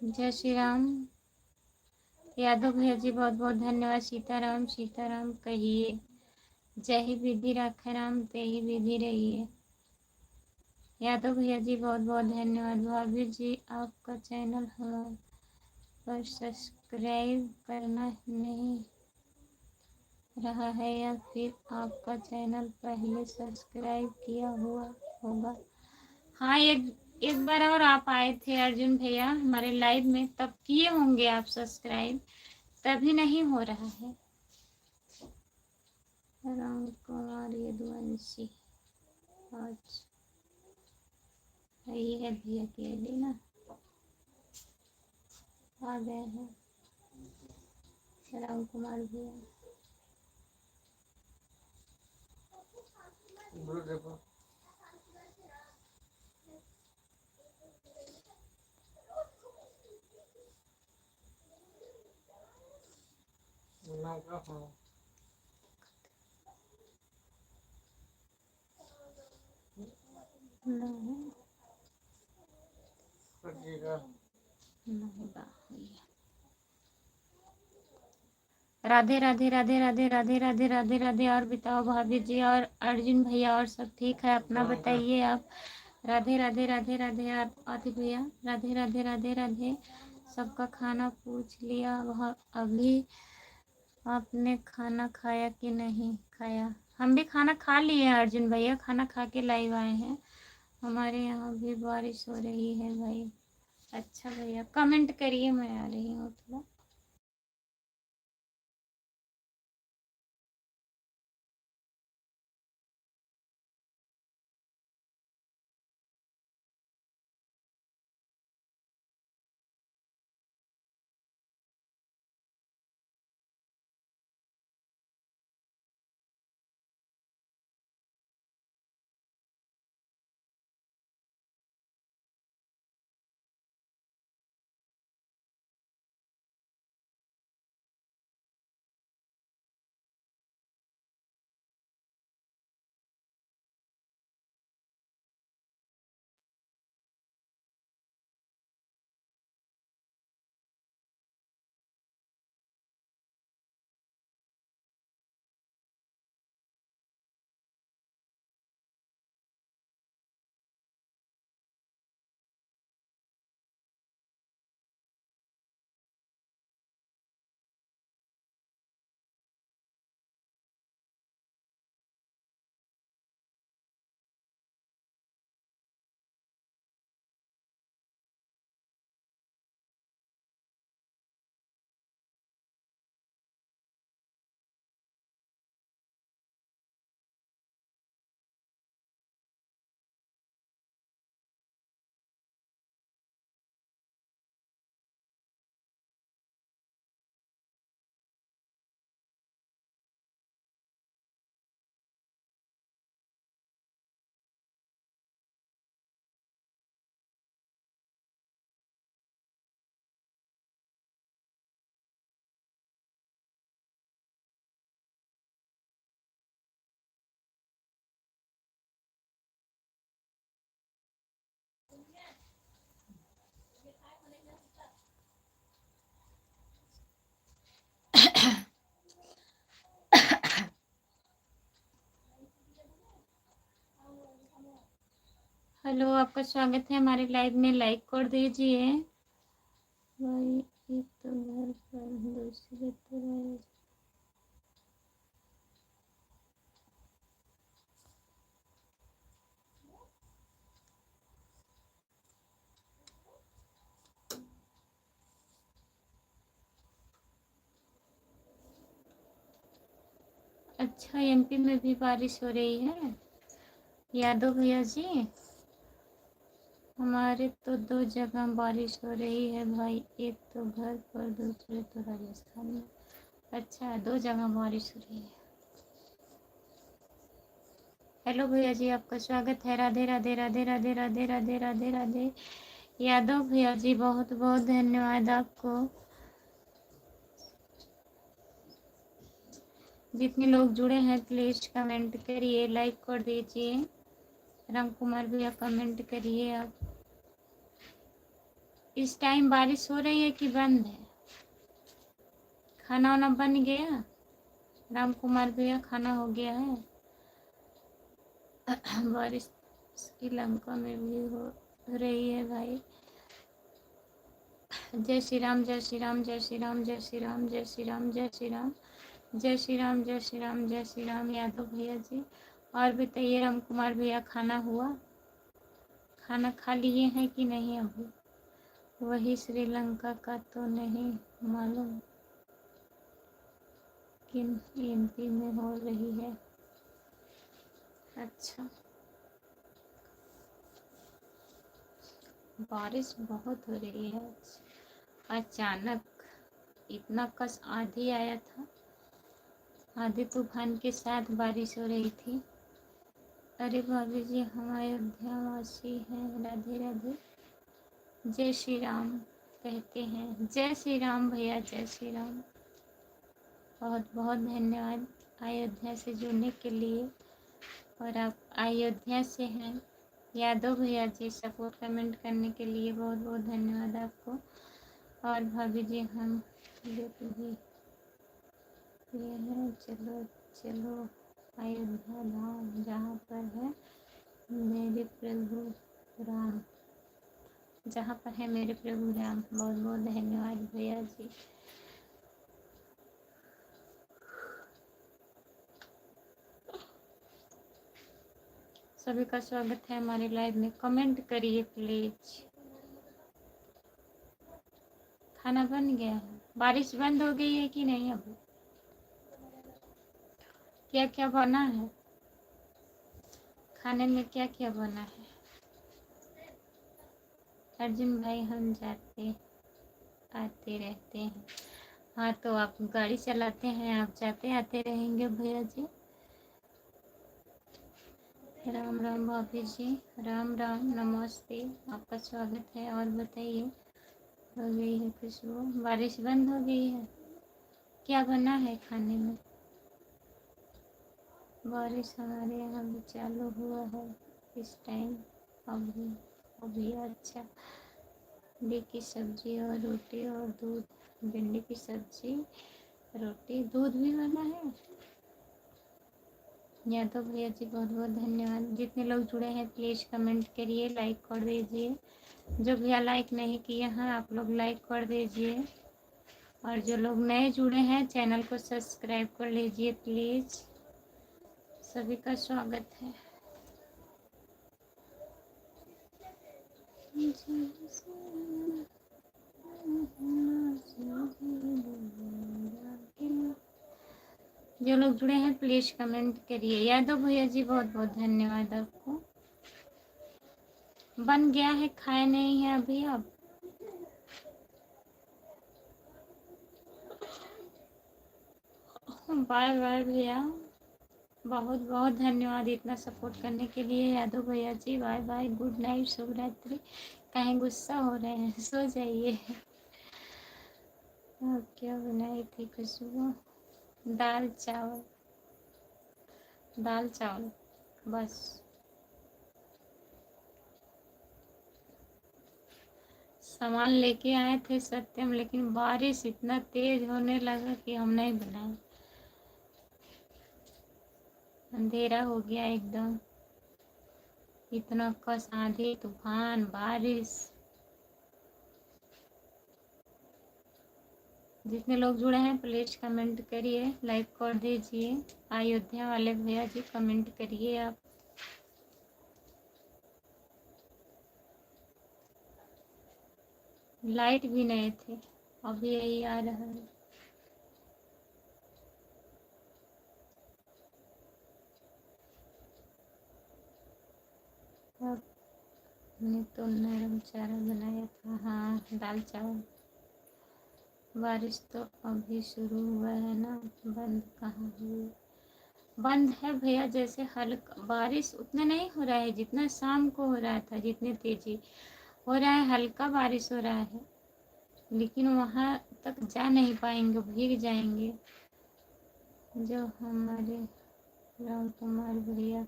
जय श्री राम। यादव भैया जी बहुत बहुत धन्यवाद। सीताराम सीताराम कहिए, जय ही विधि राखे राम, ते ही विधि रहिए। यादव भैया जी बहुत बहुत धन्यवाद। भाभी जी आपका चैनल हमारे पर सब्सक्राइब करना नहीं रहा है, या फिर आपका चैनल पहले सब्सक्राइब किया हुआ होगा? हाँ, एक बार और आप आए थे अर्जुन भैया हमारे लाइव में, तब किए होंगे आप सब्सक्राइब, तभी नहीं हो रहा है। राम कुमार यदुवंशी, आज ये है भैया के लिए ना, आ गए हैं राम कुमार भैया। ब्लू देखो। नाम क्या है? नहीं कटिएगा। नहीं बा भैया। राधे राधे राधे राधे राधे राधे राधे राधे। और बताओ भाभी जी और अर्जुन भैया, और सब ठीक है? अपना नाम क्या? बताइए आप। राधे राधे राधे राधे। आप आतिफ भैया राधे राधे राधे राधे। सबका खाना पूछ लिया, वह अभी आपने खाना खाया कि नहीं खाया? हम भी खाना खा लिए हैं अर्जुन भैया, खाना खा के लाइव आए हैं। हमारे यहाँ भी बारिश हो रही है भाई। अच्छा भैया, कमेंट करिए, मैं आ रही हूँ थोड़ा। हेलो, आपका स्वागत है हमारे लाइव में। लाइक कर दीजिए भाई। एक तो घर पर दूसरे तो अच्छा, एमपी में भी बारिश हो रही है यादव भैया जी? हमारे तो 2 जगह बारिश हो रही है भाई, एक तो घर पर दूसरे तो राजस्थान में। अच्छा, 2 जगह बारिश हो रही है। हेलो भैया जी, आपका स्वागत है। राधे राधे राधे राधे राधे राधे राधे राधे। यादव भैया जी बहुत बहुत धन्यवाद आपको। जितने लोग जुड़े हैं प्लीज कमेंट करिए, लाइक कर दीजिए। राम कुमार भैया कमेंट करिए आप। इस टाइम बारिश हो रही है कि बंद है? खाना वाना बन गया? राम कुमार भैया खाना हो गया है? बारिश श्रीलंका में भी हो रही है भाई। जय श्री राम, जय श्री राम, जय श्री राम, जय श्री राम, जय श्री राम, जय श्री राम, जय श्री राम, जय श्री राम, जय श्री राम यादव भैया जी। और बताइए राम कुमार भैया खाना हुआ? खाना खा लिए हैं कि नहीं अभी? वही श्रीलंका का तो नहीं मालूम, किन एमपी में हो रही है। अच्छा, बारिश बहुत हो रही है। अचानक इतना कस आंधी आया था, आंधी तूफान के साथ बारिश हो रही थी। अरे भाभी जी हम अयोध्या वासी हैं, राधे राधे। जय श्री राम कहते हैं। जय श्री राम भैया, जय श्री राम। बहुत बहुत धन्यवाद अयोध्या से जुड़ने के लिए। और आप अयोध्या से हैं यादव भैया जी, सपोर्ट कमेंट करने के लिए बहुत बहुत धन्यवाद आपको। और भाभी जी हम ये है, चलो चलो अयोध्या धाम जहाँ पर है मेरे प्रभु राम, जहाँ पर है मेरे प्रभु राम। बहुत बहुत धन्यवाद भैया जी। सभी का स्वागत है हमारे लाइव में। कमेंट करिए प्लीज। खाना बन गया है? बारिश बंद हो गई है कि नहीं अभी? क्या क्या बना है खाने में? क्या क्या बना है? अर्जुन भाई हम जाते आते रहते हैं। हाँ तो आप गाड़ी चलाते हैं, आप जाते आते रहेंगे भैया जी। राम राम भाभी जी, राम राम, नमस्ते, आपका स्वागत है। और बताइए, हो गई है खुशबू? बारिश बंद हो गई है? क्या बना है खाने में? बारिश हमारे यहाँ भी चालू हुआ है इस टाइम अभी अभी। अच्छा, भिंडी की सब्जी और रोटी और दूध। भिंडी की सब्जी, रोटी, दूध भी बना है। यादव भैया जी बहुत बहुत धन्यवाद। जितने लोग जुड़े हैं प्लीज़ कमेंट करिए, लाइक कर दीजिए। जो भैया लाइक नहीं किए हैं आप लोग लाइक कर दीजिए। और जो लोग नए जुड़े हैं चैनल को सब्सक्राइब कर लीजिए प्लीज़। सभी का स्वागत है। जो लोग जुड़े हैं प्लीज कमेंट करिए। यादव भैया जी बहुत बहुत धन्यवाद आपको। बन गया है, खाए नहीं है अभी आप? बाय बाय भैया, बहुत बहुत धन्यवाद इतना सपोर्ट करने के लिए यादव भैया जी। बाय बाय, गुड नाइट, शुभ रात्रि। कहीं गुस्सा हो रहे हैं, सो जाइए। क्या बनाई थी खुशबू? दाल चावल, दाल चावल बस। सामान लेके आए थे सत्यम, लेकिन बारिश इतना तेज होने लगा कि हम नहीं बनाए। अंधेरा हो गया एकदम, इतना कस आंधी तूफान बारिश। जितने लोग जुड़े हैं प्लीज कमेंट करिए, लाइक कर दीजिए। अयोध्या वाले भैया जी कमेंट करिए आप। लाइट भी नहीं थे, अभी यही आ रहा है। हमने तो नरम चावल बनाया था। हाँ, दाल चावल। बारिश तो अभी शुरू हुआ है ना, बंद कहाँ हुई? बंद है भैया, जैसे हल्का बारिश उतना नहीं हो रहा है जितना शाम को हो रहा था, जितनी तेजी हो रहा है। हल्का बारिश हो रहा है, लेकिन वहाँ तक जा नहीं पाएंगे, भीग जाएंगे। जो हमारे राम कुमार भैया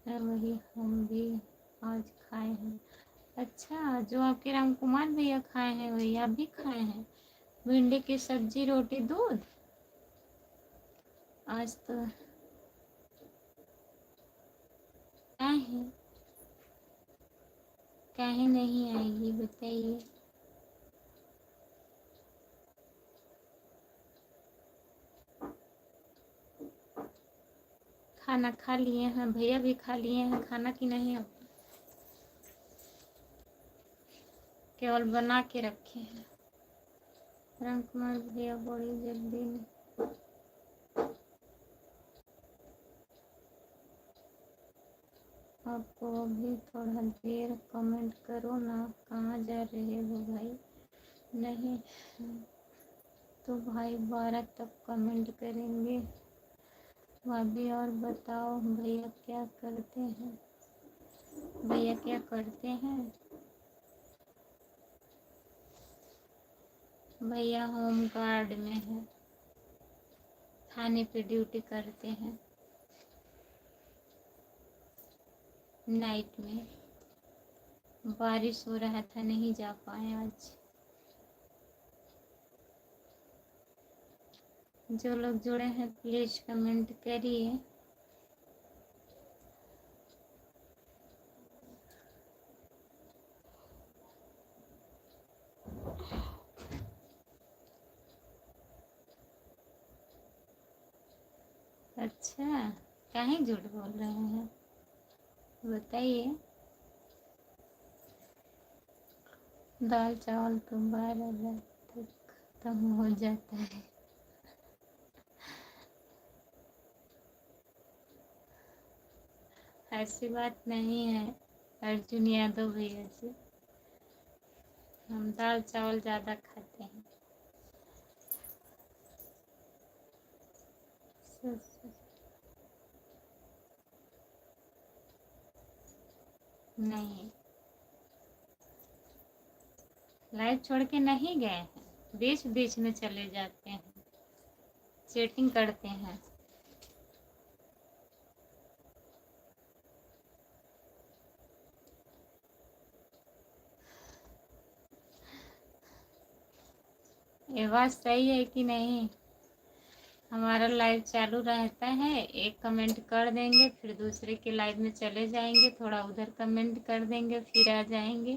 है वही हम भी आज खाए हैं। अच्छा, जो आपके राम कुमार भैया खाए हैं वही आप भी खाए हैं? भिंडी की सब्जी रोटी दूध। आज तो काहे काहे नहीं आएगी बताइए। खाना खा लिए हैं, भैया भी खा लिए हैं खाना कि नहीं? अब केवल बना के रखे हैं। राम कुमार भैया बड़ी जल्दी में आपको अभी थोड़ा देर कमेंट करो ना, कहाँ जा रहे हो भाई? नहीं तो भाई 12 तक कमेंट करेंगे। भाभी और बताओ भैया क्या करते हैं? भैया क्या करते हैं? भैया होम गार्ड में है, थाने पे ड्यूटी करते हैं नाइट में। बारिश हो रहा था नहीं जा पाए आज। जो लोग जुड़े हैं प्लीज कमेंट करिए। अच्छा, काहे झूठ बोल रहे हैं बताइए। दाल चावल तो 12 तक खत्म हो जाता है। ऐसी बात नहीं है अर्जुन यादव भैया जी, हम दाल चावल ज़्यादा खाते हैं। नहीं, लाइव छोड़ के नहीं गए हैं, बीच बीच में चले जाते हैं, चैटिंग करते हैं। ये बात सही है कि नहीं? हमारा लाइव चालू रहता है, एक कमेंट कर देंगे फिर दूसरे के लाइव में चले जाएंगे, थोड़ा उधर कमेंट कर देंगे फिर आ जाएंगे,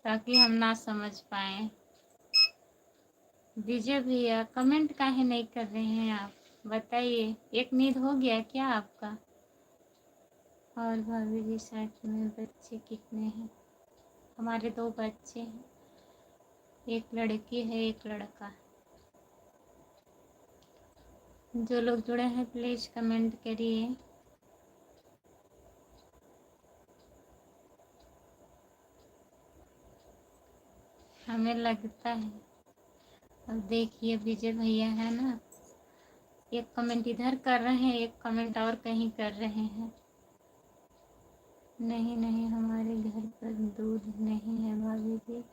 ताकि हम ना समझ पाए। विजय भैया कमेंट काहे नहीं कर रहे हैं आप बताइए? एक नींद हो गया क्या आपका? और भाभी जी साथ में बच्चे कितने हैं? हमारे 2 बच्चे हैं, एक लड़की है एक लड़का। जो लोग जुड़े हैं प्लीज कमेंट करिए। हमें लगता है, अब देखिए विजय भैया है ना, एक कमेंट इधर कर रहे हैं, एक कमेंट और कहीं कर रहे हैं। नहीं नहीं, हमारे घर पर दूध नहीं है भाभी जी,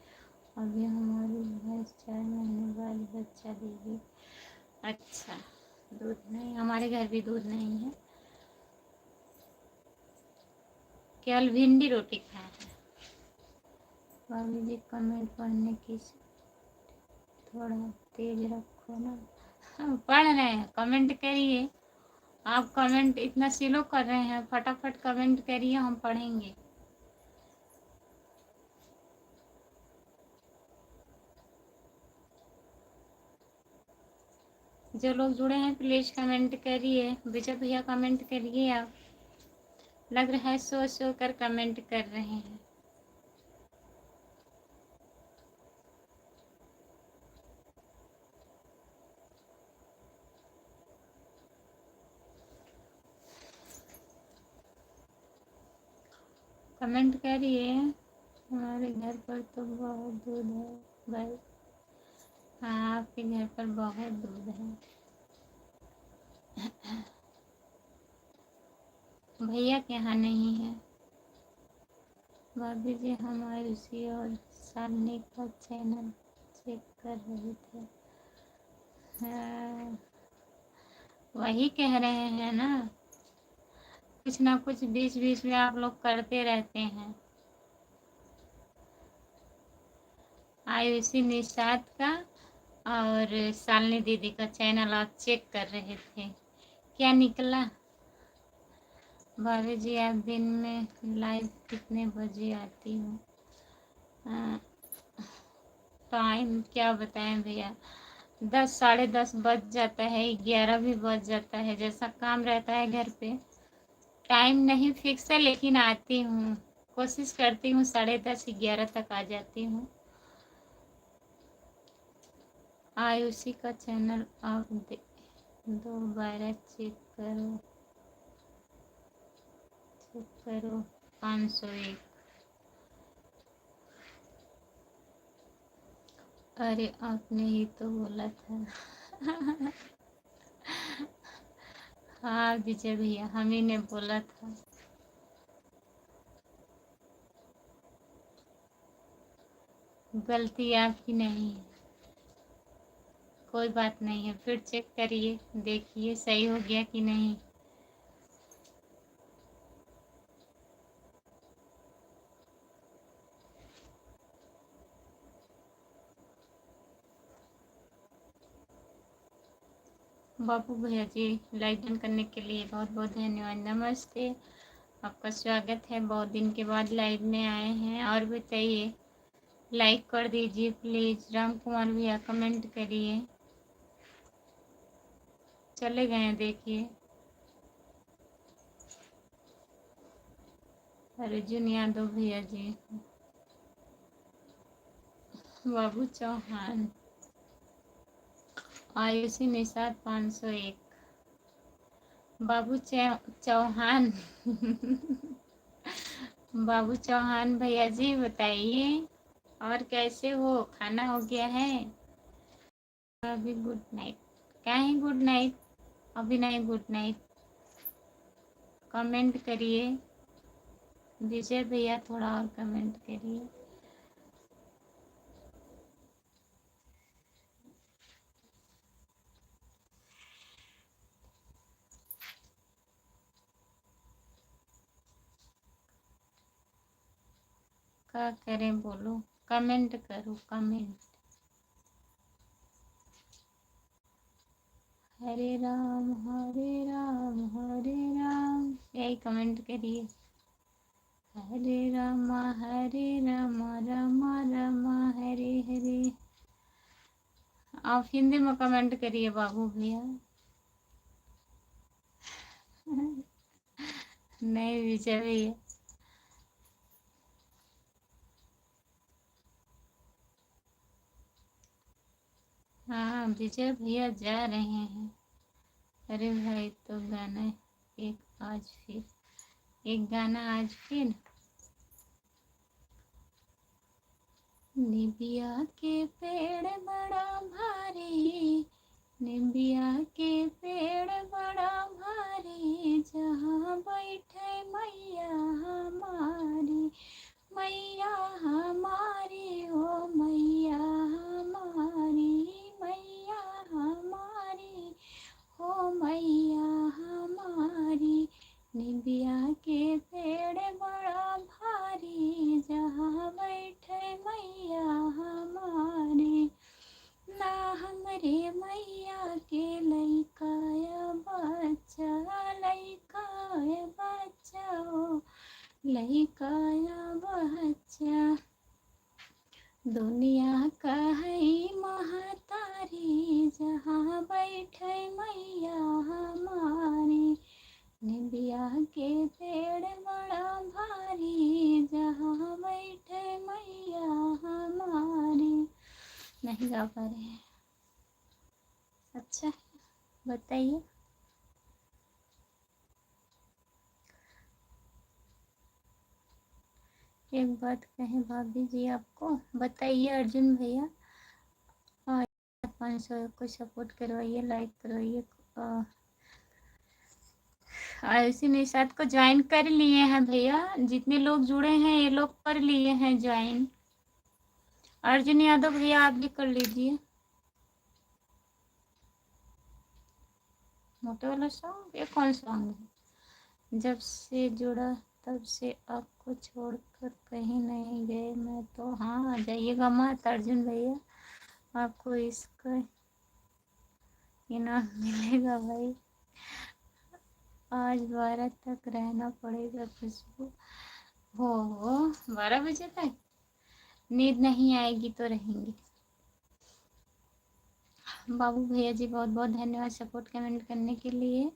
अभी हमारी भैंस 4 महीने बाद बच्चा देगी। अच्छा, दूध नहीं, हमारे घर भी दूध नहीं है, केवल भिंडी रोटी खाए हैं। भाभी जी कमेंट पढ़ने की थोड़ा तेज रखो ना। हम पढ़ रहे हैं, कमेंट करिए। आप कमेंट इतना स्लो कर रहे हैं, फटाफट कमेंट करिए, हम पढ़ेंगे। जो लोग जुड़े हैं प्लीज कमेंट करिए। विजय भैया कमेंट करिए, आप लग रहा है सो सो कर कमेंट कर रहे हैं। कमेंट करिए। हमारे घर पर तो बहुत दूध है भाई। हाँ, आपके घर पर बहुत दूध है। भैया के यहाँ नहीं है। भाभी जी हम आयुषी और सालनी का चैनल चेक कर रहे थे। हाँ, वही कह रहे हैं ना, कुछ ना कुछ बीच बीच में आप लोग करते रहते हैं। आयुषी निषाद का और शालिनी दीदी का चैनल आप चेक कर रहे थे, क्या निकला? भाभी जी आप दिन में लाइव कितने बजे आती हो? टाइम क्या बताएं भैया, 10 साढ़े 10 बज जाता है, 11 भी बज जाता है, जैसा काम रहता है घर पे। टाइम नहीं फिक्स है, लेकिन आती हूँ, कोशिश करती हूँ 10:30 11 तक आ जाती हूँ। आयुषी का चैनल आप दोबारा चेक करो 501। अरे आपने ही तो बोला था। हाँ विजय भैया, हम ही ने बोला था। गलती आपकी नहीं है, कोई बात नहीं है, फिर चेक करिए, देखिए सही हो गया कि नहीं। बापू भैया जी लाइक डन करने के लिए बहुत बहुत धन्यवाद। नमस्ते, आपका स्वागत है, बहुत दिन के बाद लाइव में आए हैं। और बताइए, लाइक कर दीजिए प्लीज। राम कुमार भैया कमेंट करिए। चले गए हैं देखिए। अर्जुन यादव भैया जी, बाबू चौहान, आयुषी निषाद 501, बाबू चौहान। बाबू चौहान भैया जी बताइए, और कैसे हो, खाना हो गया है? अभी गुड नाइट, क्या है गुड नाइट? अभी नहीं गुड नाइट, कमेंट करिए। विजय भैया थोड़ा और कमेंट करिए। क्या करें बोलो, कमेंट करो कमेंट। हरे राम हरे राम, यही कमेंट करिए। हरे राम राम राम हरे हरे। आप हिंदी में कमेंट करिए बाबू भैया। नहीं विजय भैया, हाँ विजय भैया जा रहे हैं। अरे भाई तो गाना एक आज फिर, एक गाना आज फिर। निबिया के पेड़ बड़ा भारी, निबिया के पेड़ बड़ा भारी, जहाँ बैठे मैया हमारी, मैया हमारी हो मैया हमारी, मैया हमारी हो मैया हमारी। निबिया के पेड़ बड़ा भारी, जहाँ बैठे मैया हमारी, ना हमरे मैया के लइकाया बच्चा, लइकाया बच्चा ओ लइकाया बच्चा। दुनिया का है महतारी, जहाँ बैठे मैया हमारी, निबिया के पेड़ बड़ा भारी, जहाँ बैठे मैया हमारी। नहीं गा पा रहे हैं, अच्छा बताइए। एक बात कहें भाभी जी आपको, बताइए अर्जुन भैया, और 500 को सपोर्ट करवाइए, लाइक करवाइए। आयुषी निषाद को ज्वाइन कर लिए हैं भैया, जितने लोग जुड़े हैं ये लोग कर लिए हैं ज्वाइन। अर्जुन यादव भैया आप भी कर लीजिए। मोटे वाला सॉन्ग, ये कौन सॉन्ग है? जब से जुड़ा तब से आपको छोड़कर कहीं नहीं गए मैं तो। हाँ, आ जाइएगा मत अर्जुन भैया, आपको इसका इनाम मिलेगा भाई। आज 12 तक रहना पड़ेगा खुशबू। हो 12 बजे तक नींद नहीं आएगी तो रहेंगे। बाबू भैया जी बहुत बहुत धन्यवाद सपोर्ट कमेंट करने के लिए।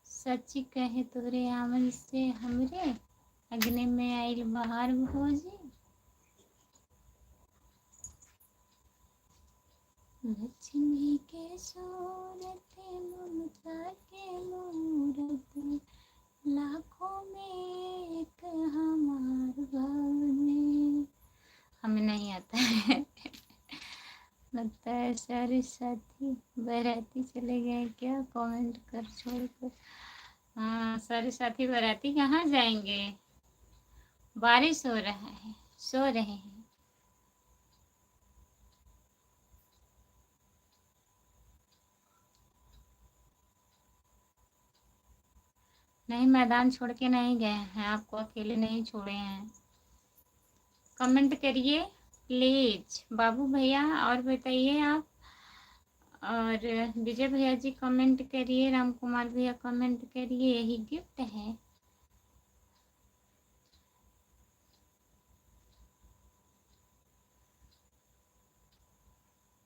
सच्ची कहे तोरे आमन से हमरे अग्नि में आइल बहार भोजी। लक्ष्मी के सूरत ममता के मूरत लाखों में एक हमार भवन। हमें नहीं आता है। लगता है सारे साथी बाराती चले गए क्या, कमेंट कर छोड़कर। हाँ, सारे साथी बाराती कहाँ जाएंगे, बारिश हो रहा है, सो रहे हैं। नहीं, मैदान छोड़ के नहीं गए हैं, आपको अकेले नहीं छोड़े हैं। कमेंट करिए प्लीज बाबू भैया, और बताइए आप। और विजय भैया जी कमेंट करिए, राम कुमार भैया कमेंट करिए, यही गिफ्ट है।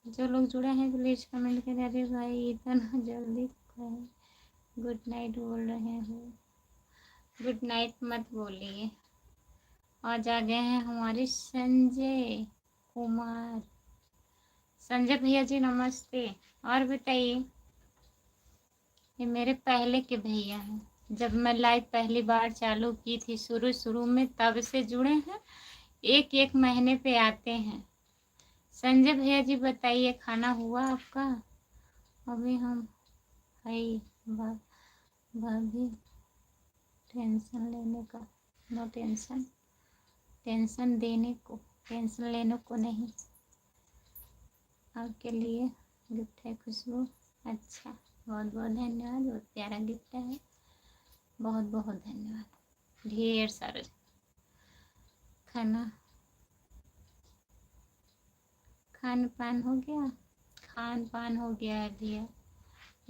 जो लोग जुड़े हैं प्लीज कमेंट करें। अरे भाई इतना जल्दी गुड नाइट बोल रहे हो, गुड नाइट मत बोलिए। आज आ गए हैं हमारे संजय कुमार। संजय भैया जी नमस्ते। और बताइए, ये मेरे पहले के भैया हैं, जब मैं लाइव पहली बार चालू की थी शुरू शुरू में, तब से जुड़े हैं, एक एक महीने पे आते हैं। संजय भैया जी बताइए, खाना हुआ आपका? अभी हम भाई भाभी टेंशन लेने का, नो टेंशन, टेंशन देने को, टेंशन लेने को नहीं। आपके लिए गिफ्ट है खुशबू। अच्छा, बहुत बहुत धन्यवाद, बहुत प्यारा गिफ्ट है, बहुत बहुत धन्यवाद। ढेर सारा खान पान हो गया, खान पान हो गया है भैया,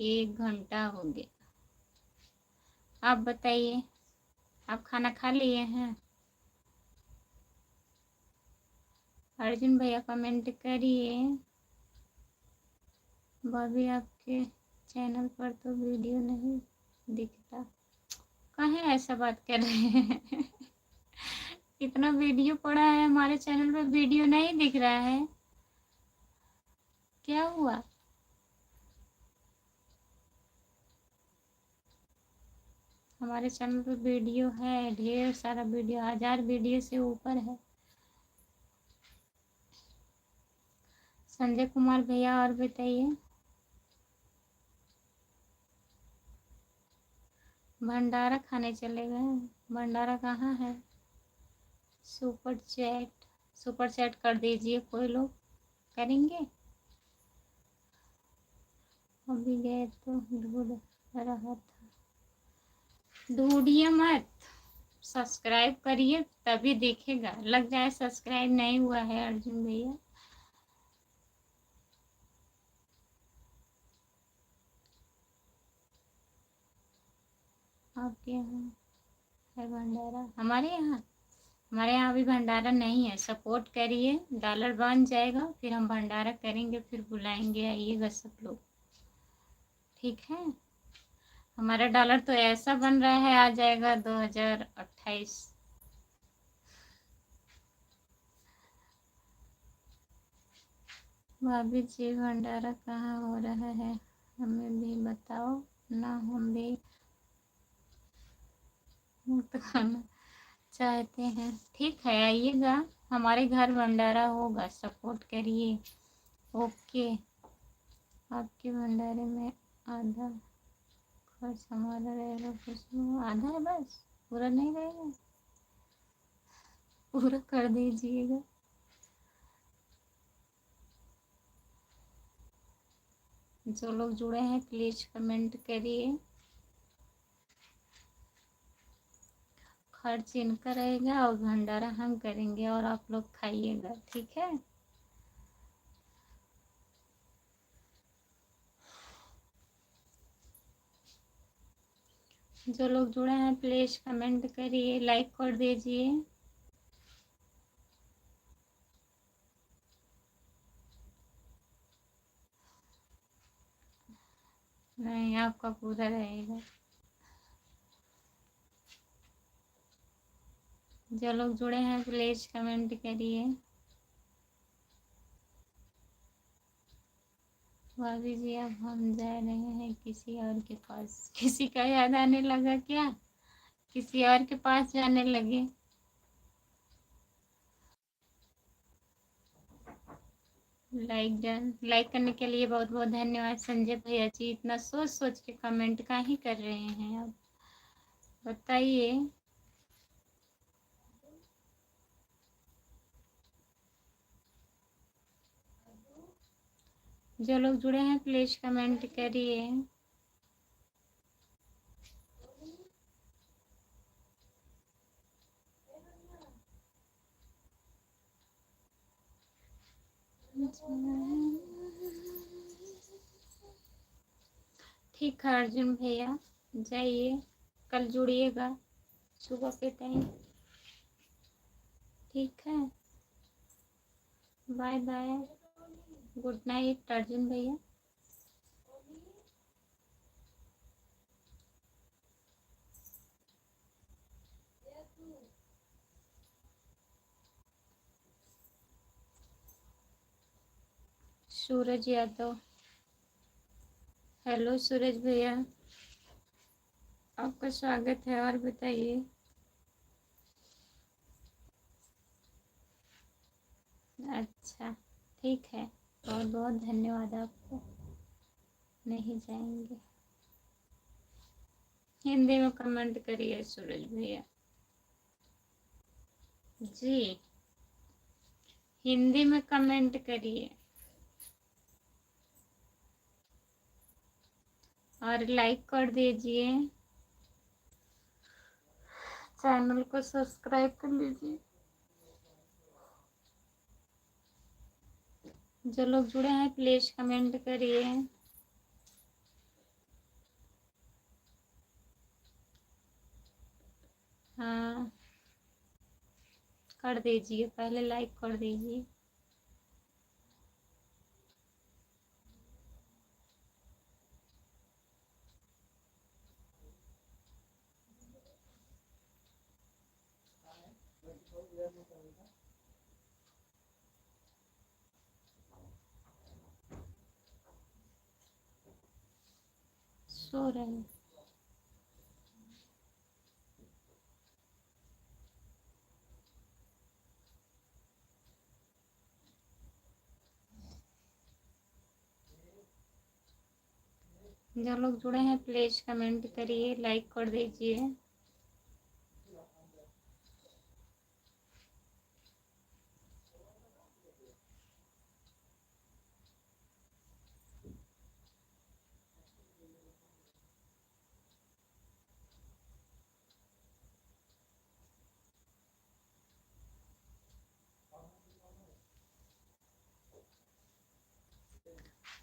1 घंटा हो गया। आप बताइए, आप खाना खा लिए हैं? अर्जुन भैया कमेंट करिए। भाभी आपके चैनल पर तो वीडियो नहीं दिखता। कहाँ ऐसा बात कर रहे हैं? इतना वीडियो पड़ा है हमारे चैनल पे, वीडियो नहीं दिख रहा है, क्या हुआ? हमारे चैनल पे वीडियो है, ढेर सारा वीडियो, 1000 वीडियो से ऊपर है। संजय कुमार भैया और बताइए। भंडारा खाने चले गए? भंडारा कहाँ है? सुपर चैट कर दीजिए, कोई लोग करेंगे? अभी गए तो ढूंढ रहा था। ढूंढिए मत, सब्सक्राइब करिए तभी दिखेगा। लग जाए सब्सक्राइब नहीं हुआ है अर्जुन भैया। आपके यहाँ है भंडारा? हमारे यहाँ अभी भंडारा नहीं है। सपोर्ट करिए, डॉलर बन जाएगा फिर हम भंडारा करेंगे, फिर बुलाएंगे, आइएगा सब लोग, ठीक है? हमारा डॉलर तो ऐसा बन रहा है, आ जाएगा 2028। भाभी जी भंडारा कहाँ हो रहा है, हमें भी बताओ ना, हम भी मुफ्त खाना चाहते हैं। ठीक है, आइएगा, हमारे घर भंडारा होगा, सपोर्ट करिए। ओके, आपके भंडारे में आधा खर्च हमारा रहेगा खुशबू। आधा है बस, पूरा नहीं रहेगा? पूरा कर दीजिएगा। जो लोग जुड़े हैं प्लीज कमेंट करिए। खर्च इनका रहेगा और भंडारा हम करेंगे और आप लोग खाइएगा, ठीक है। जो लोग जुड़े हैं प्लीज कमेंट करिए, लाइक कर दीजिए। नहीं, आपका पूरा रहेगा। जो लोग जुड़े हैं प्लीज कमेंट करिए। भाभी जी अब हम जा रहे हैं किसी और के पास। किसी का याद आने लगा क्या? किसी और के पास जाने लगे? Like done. लाइक करने के लिए बहुत बहुत धन्यवाद संजय भैया जी। इतना सोच सोच के कमेंट का ही कर रहे हैं आप, बताइए। जो लोग जुड़े हैं प्लीज कमेंट करिए। ठीक है अर्जुन भैया, जाइए, कल जुड़िएगा सुबह के टाइम, ठीक है। Bye bye, good night Arjun भैया। सूरज यादव, हेलो सूरज भैया, आपका स्वागत है। और बताइए। अच्छा, ठीक है, बहुत बहुत धन्यवाद आपको। नहीं जाएंगे। हिंदी में कमेंट करिए सूरज भैया जी, हिंदी में कमेंट करिए और लाइक कर दीजिए, चैनल को सब्सक्राइब कर लीजिए। जो लोग जुड़े हैं प्लीज कमेंट करिए। हाँ, कर दीजिए, पहले लाइक कर दीजिए। सो रहे हैं। जो लोग जुड़े हैं प्लीज कमेंट करिए, लाइक कर दीजिए।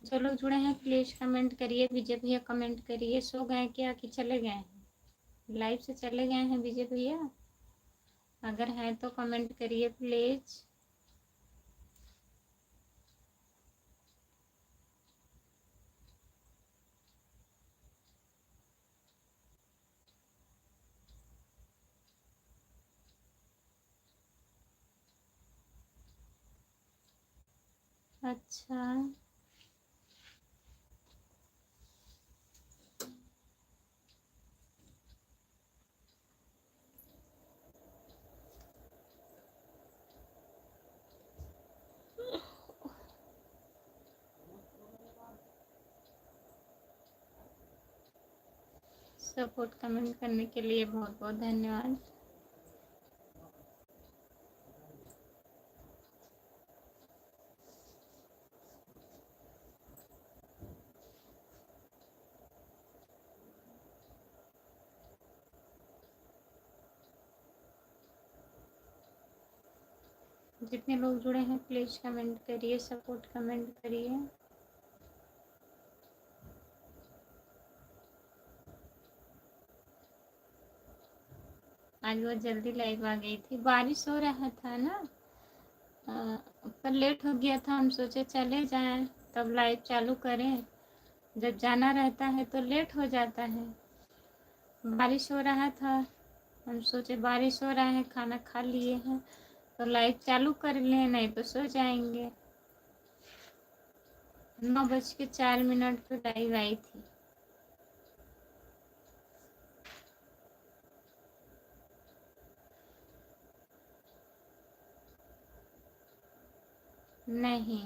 जो लोग जुड़े हैं प्लीज कमेंट करिए। विजय भैया कमेंट करिए, सो गए क्या कि चले गए हैं? लाइव से चले गए हैं विजय भैया? अगर हैं तो कमेंट करिए प्लीज। अच्छा, सपोर्ट कमेंट करने के लिए बहुत बहुत धन्यवाद। जितने लोग जुड़े हैं प्लीज़ कमेंट करिए, सपोर्ट कमेंट करिए। आज बहुत जल्दी लाइव आ गई थी, बारिश हो रहा था ना, पर लेट हो गया था। हम सोचे चले जाएं तब लाइव चालू करें, जब जाना रहता है तो लेट हो जाता है। बारिश हो रहा था, हम सोचे बारिश हो रहा है, खाना खा लिए हैं तो लाइव चालू कर लें, नहीं तो सो जाएंगे। 9:04 पे लाइव आई थी। नहीं,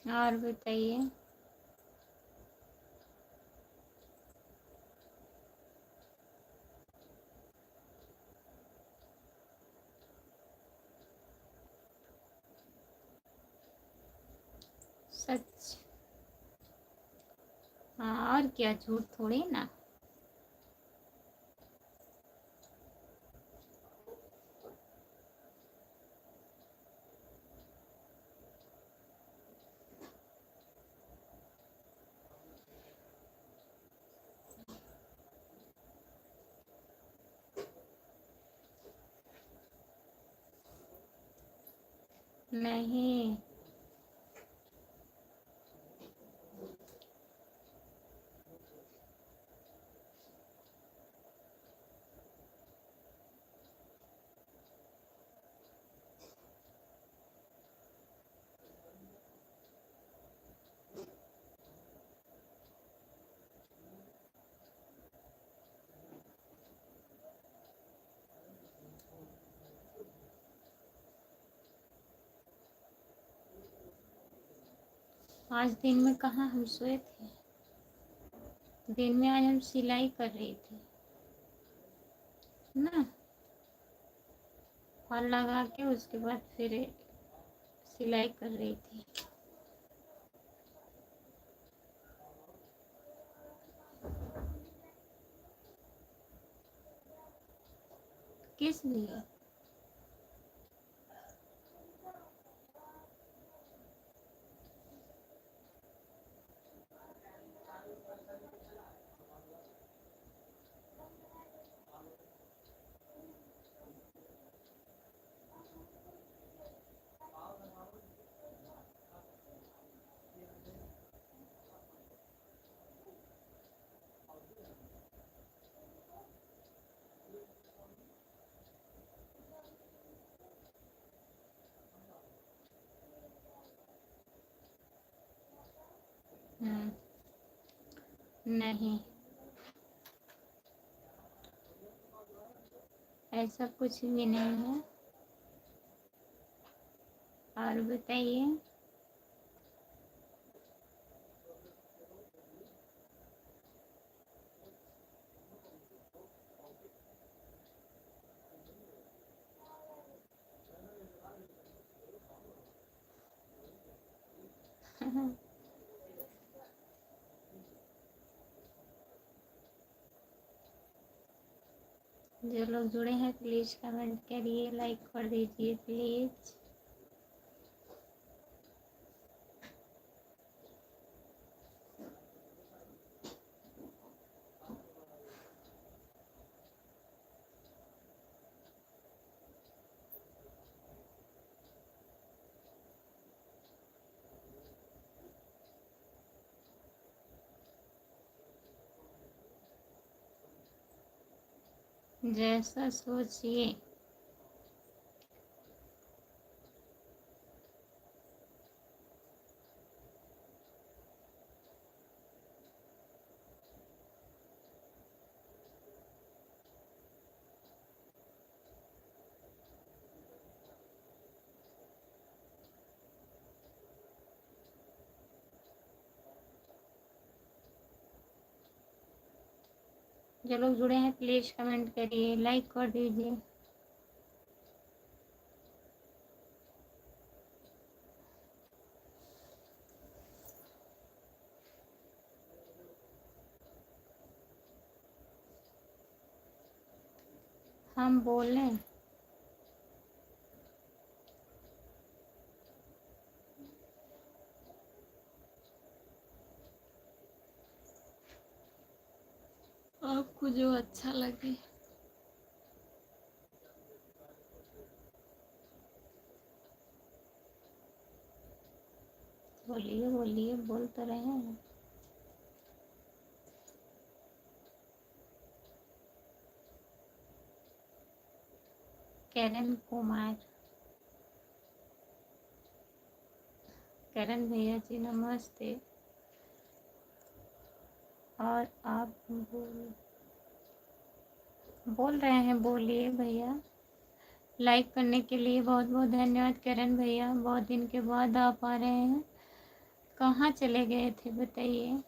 और बताइए। सच, हाँ और क्या, झूठ थोड़ी ना। नहीं, आज दिन में कहाँ हम सोए थे। दिन में आज हम सिलाई कर रही थी ना, फल लगा के उसके बाद फिर सिलाई कर रही थी। किस लिए? नहीं, ऐसा कुछ भी नहीं है। और बताइए। जो लोग जुड़े हैं प्लीज़ कमेंट करिए, लाइक कर दीजिए प्लीज़। जैसा सोचिए। जो लोग जुड़े हैं प्लीज़ कमेंट करिए, लाइक कर दीजिए। हम बोलें? आपको जो अच्छा लगे। बोलिए बोलिए, बोल तो रहे हैं। करण कुमार, करण भैया जी नमस्ते। और आप बोल रहे हैं, बोलिए भैया। लाइक करने के लिए बहुत बहुत धन्यवाद करण भैया, बहुत दिन के बाद आप आ रहे हैं। कहाँ चले गए थे बताइए?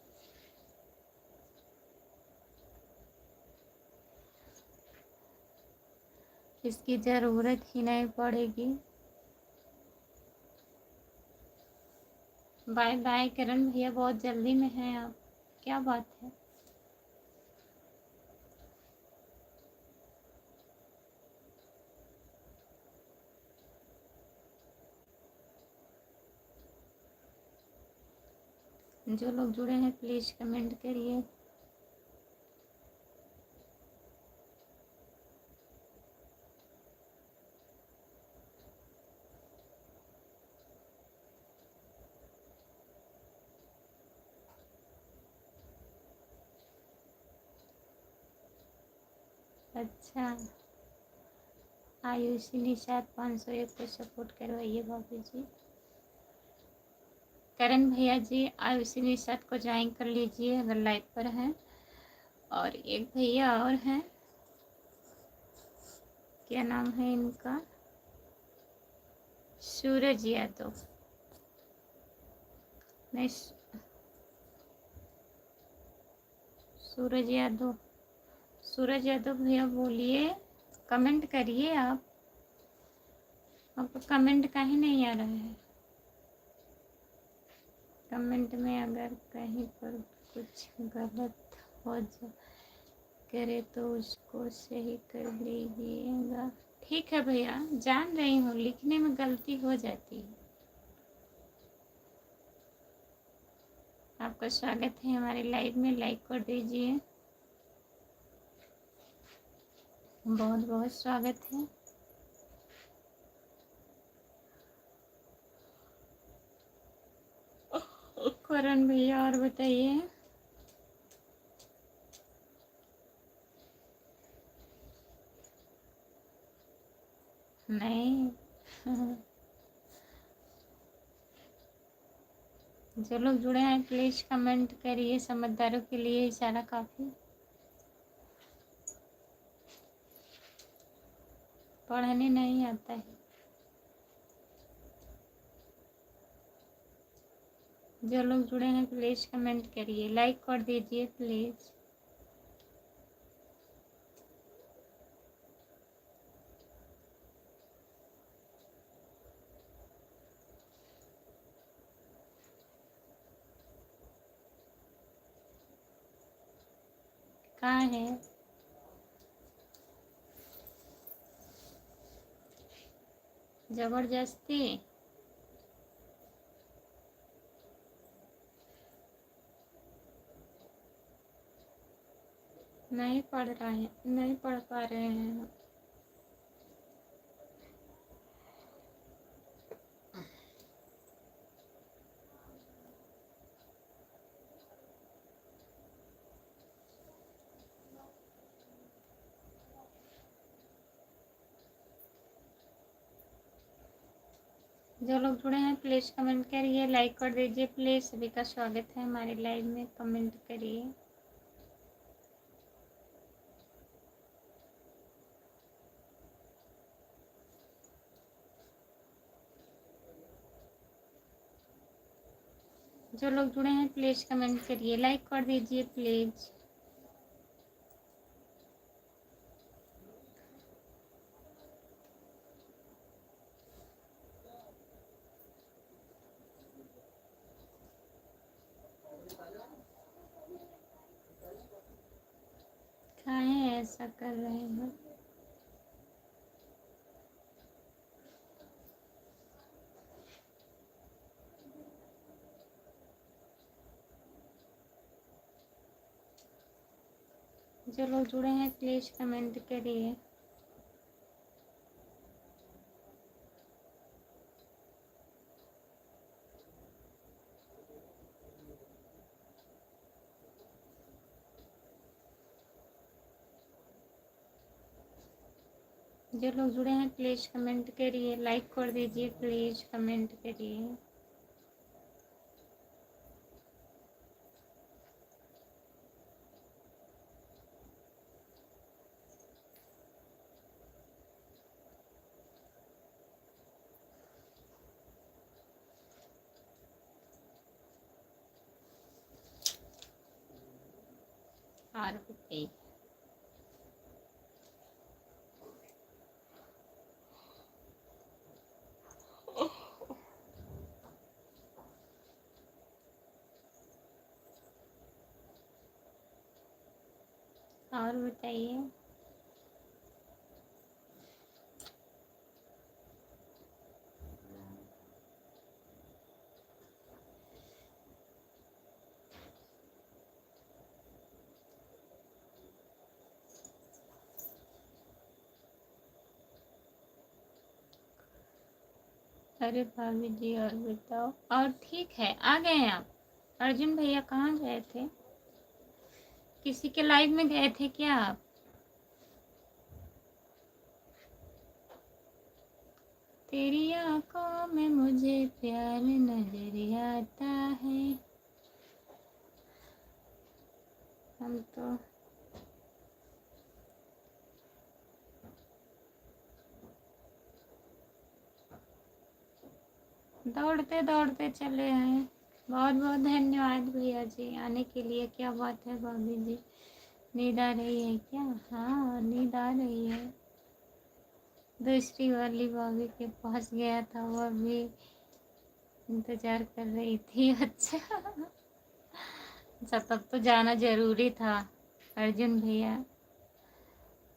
इसकी ज़रूरत ही नहीं पड़ेगी। बाय बाय करण भैया, बहुत जल्दी में हैं आप, क्या बात है? जो लोग जुड़े हैं प्लीज़ कमेंट करिए। अच्छा, आयुषी निषाद 501 को सपोर्ट करवाइए भाभी जी। करण भैया जी आयुषी निषाद को ज्वाइन कर लीजिए अगर लाइव पर हैं। और एक भैया और हैं, क्या नाम है इनका? सूरज यादव। नहीं, सूरज यादव, सूरज यादव भैया बोलिए, कमेंट करिए आप। आपका कमेंट काहे नहीं आ रहा है? कमेंट में अगर कहीं पर कुछ गलत हो जा करे तो उसको सही कर लीजिएगा। ठीक है भैया, जान रही हूँ लिखने में गलती हो जाती है। आपका स्वागत है हमारे लाइव में, लाइक कर दीजिए। बहुत बहुत स्वागत है। करण भैया और बताइए। नहीं जो लोग जुड़े हैं प्लीज कमेंट करिए, समझदारों के लिए इशारा काफी। पढ़ने नहीं आता है। जो लोग जुड़े हैं प्लीज कमेंट करिए, लाइक कर दीजिए प्लीज। कहाँ है? जबरदस्ती? नहीं पढ़ रहा है, नहीं पढ़ पा रहे हैं। जो लोग जुड़े हैं प्लीज कमेंट करिए, लाइक कर दीजिए प्लीज। सभी का स्वागत है हमारे लाइव में, कमेंट करिए। जो लोग जुड़े हैं प्लीज कमेंट करिए, लाइक कर दीजिए प्लीज। काहे ऐसा कर रहे हैं? जो लोग जुड़े हैं प्लीज कमेंट करिए। जो लोग जुड़े हैं प्लीज कमेंट करिए, लाइक कर दीजिए, प्लीज कमेंट करिए। और बताइए। और बताइए। अरे भाभी जी और बताओ। और ठीक है, आ गए हैं आप? अर्जुन भैया कहाँ गए थे? किसी के लाइव में गए थे क्या आप? तेरी आंखों में मुझे प्यार नजर आता है। हम तो दौड़ते दौड़ते चले आए। बहुत बहुत धन्यवाद भैया जी आने के लिए। क्या बात है भाभी जी, नींद आ रही है क्या? हाँ नींद आ रही है। दूसरी वाली भाभी के पास गया था, वो अभी इंतजार कर रही थी। अच्छा अच्छा, तब तो जाना जरूरी था। अर्जुन भैया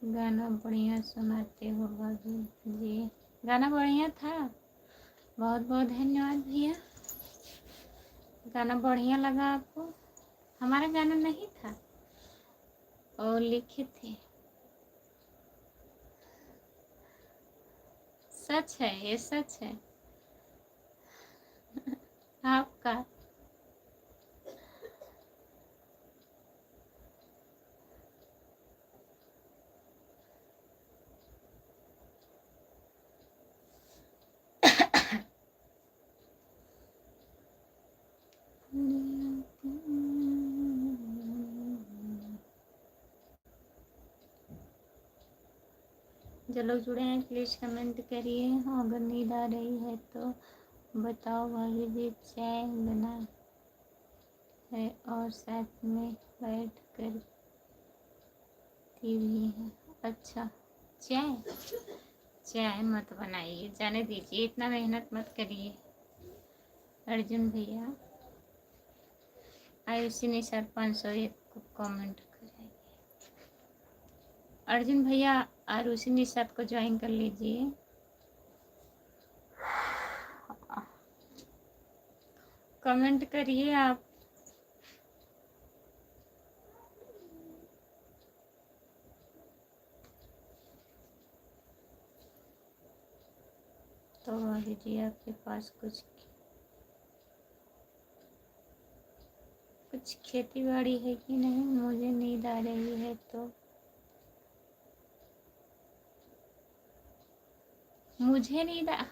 गाना बढ़िया सुनाते हो भाभी जी। गाना बढ़िया था। बहुत बहुत धन्यवाद भैया। गाना बढ़िया लगा आपको? हमारा गाना नहीं था और लिखे थे। सच है, ये सच है। आपका जो लोग जुड़े हैं प्लीज कमेंट करिए। अगर नींद आ रही है तो बताओ भाभी जी। चाय बना है और साथ में बैठ कर भी है। अच्छा, चाय चाय मत बनाइए, जाने दीजिए, इतना मेहनत मत करिए। अर्जुन भैया आयुषी निषाद 501 को कमेंट करेंगे। अर्जुन भैया आरुषि निषाद को ज्वाइन कर लीजिए। कमेंट करिए आप। तो भाभी जी आपके पास कुछ खेती बाड़ी है कि नहीं? मुझे नींद आ रही है तो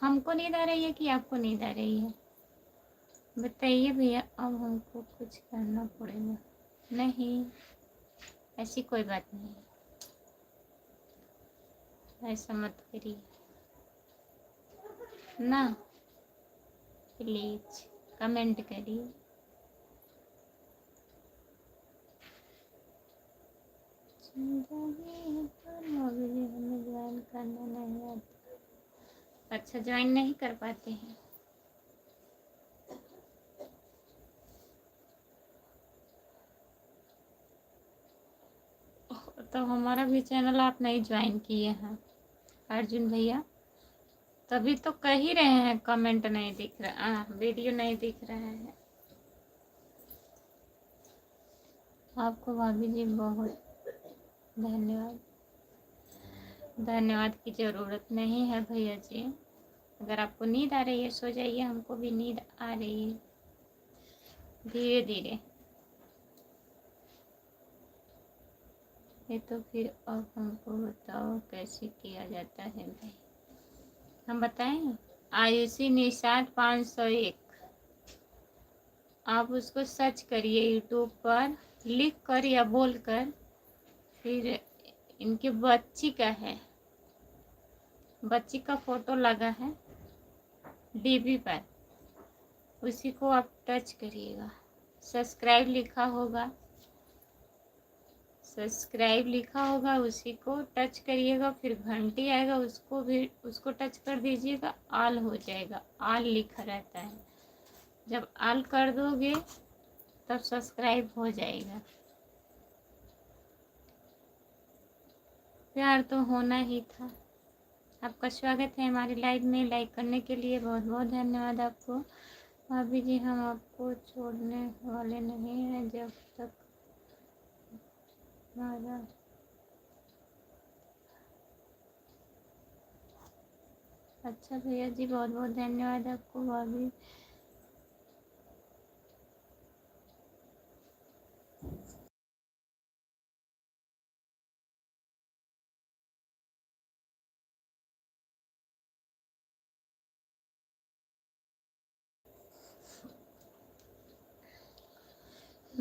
हमको नींद आ रही है कि आपको नींद आ रही है? बताइए भैया, अब हमको कुछ करना पड़ेगा। नहीं, ऐसी कोई बात नहीं, ऐसा मत करिए ना। प्लीज कमेंट करिए। हमें ज्वाइन करना नहीं आता। अच्छा, ज्वाइन नहीं कर पाते हैं? तो हमारा भी चैनल आप नहीं ज्वाइन किए हैं अर्जुन भैया? तभी तो कह ही रहे हैं कमेंट नहीं दिख रहा, वीडियो नहीं दिख रहा है आपको भाभी जी। बहुत धन्यवाद। धन्यवाद की ज़रूरत नहीं है भैया जी। अगर आपको नींद आ रही है सो जाइए, हमको भी नींद आ रही है धीरे धीरे। ये तो फिर अब हमको बताओ कैसे किया जाता है भाई, हम बताएं। आयुषी निषाद 501, आप उसको सर्च करिए यूट्यूब पर, लिख कर या बोल कर। फिर इनकी बच्ची का है, बच्ची का फोटो लगा है डीपी पर, उसी को आप टच करिएगा। सब्सक्राइब लिखा होगा, सब्सक्राइब लिखा होगा, उसी को टच करिएगा। फिर घंटी आएगा, उसको भी उसको टच कर दीजिएगा, ऑल हो जाएगा। ऑल लिखा रहता है, जब ऑल कर दोगे तब सब्सक्राइब हो जाएगा। प्यार तो होना ही था। आपका स्वागत है हमारी लाइव में। लाइक करने के लिए बहुत बहुत धन्यवाद आपको। भाभी जी, हम आपको छोड़ने वाले नहीं हैं जब तक हमारा। अच्छा भैया जी, बहुत बहुत धन्यवाद आपको भाभी।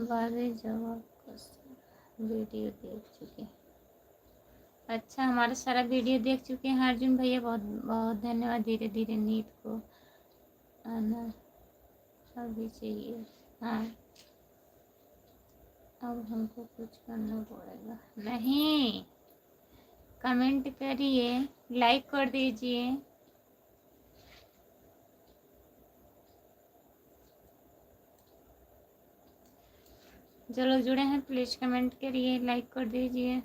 भाभी जब आपका वीडियो देख चुके, अच्छा हमारा सारा वीडियो देख चुके हैं अर्जुन भैया, बहुत बहुत धन्यवाद। धीरे धीरे नींद को आना अभी चाहिए। हाँ, अब हमको कुछ करना पड़ेगा नहीं। कमेंट करिए, लाइक कर दीजिए। जो लोग जुड़े हैं प्लीज़ कमेंट करिए, लाइक कर दीजिए।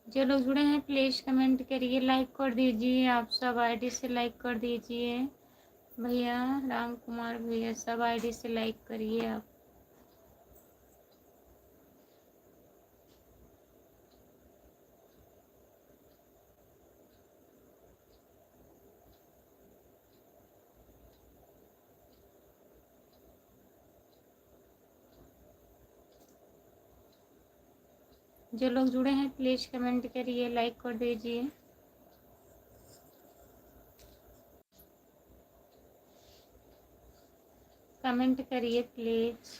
जो लोग जुड़े हैं प्लीज़ कमेंट करिए, लाइक कर दीजिए। आप सब आईडी से लाइक कर दीजिए भैया। राम कुमार भैया, सब आईडी से लाइक करिए आप। जो लोग जुड़े हैं प्लीज़ कमेंट करिए, लाइक कर दीजिए। कमेंट करिए प्लीज़।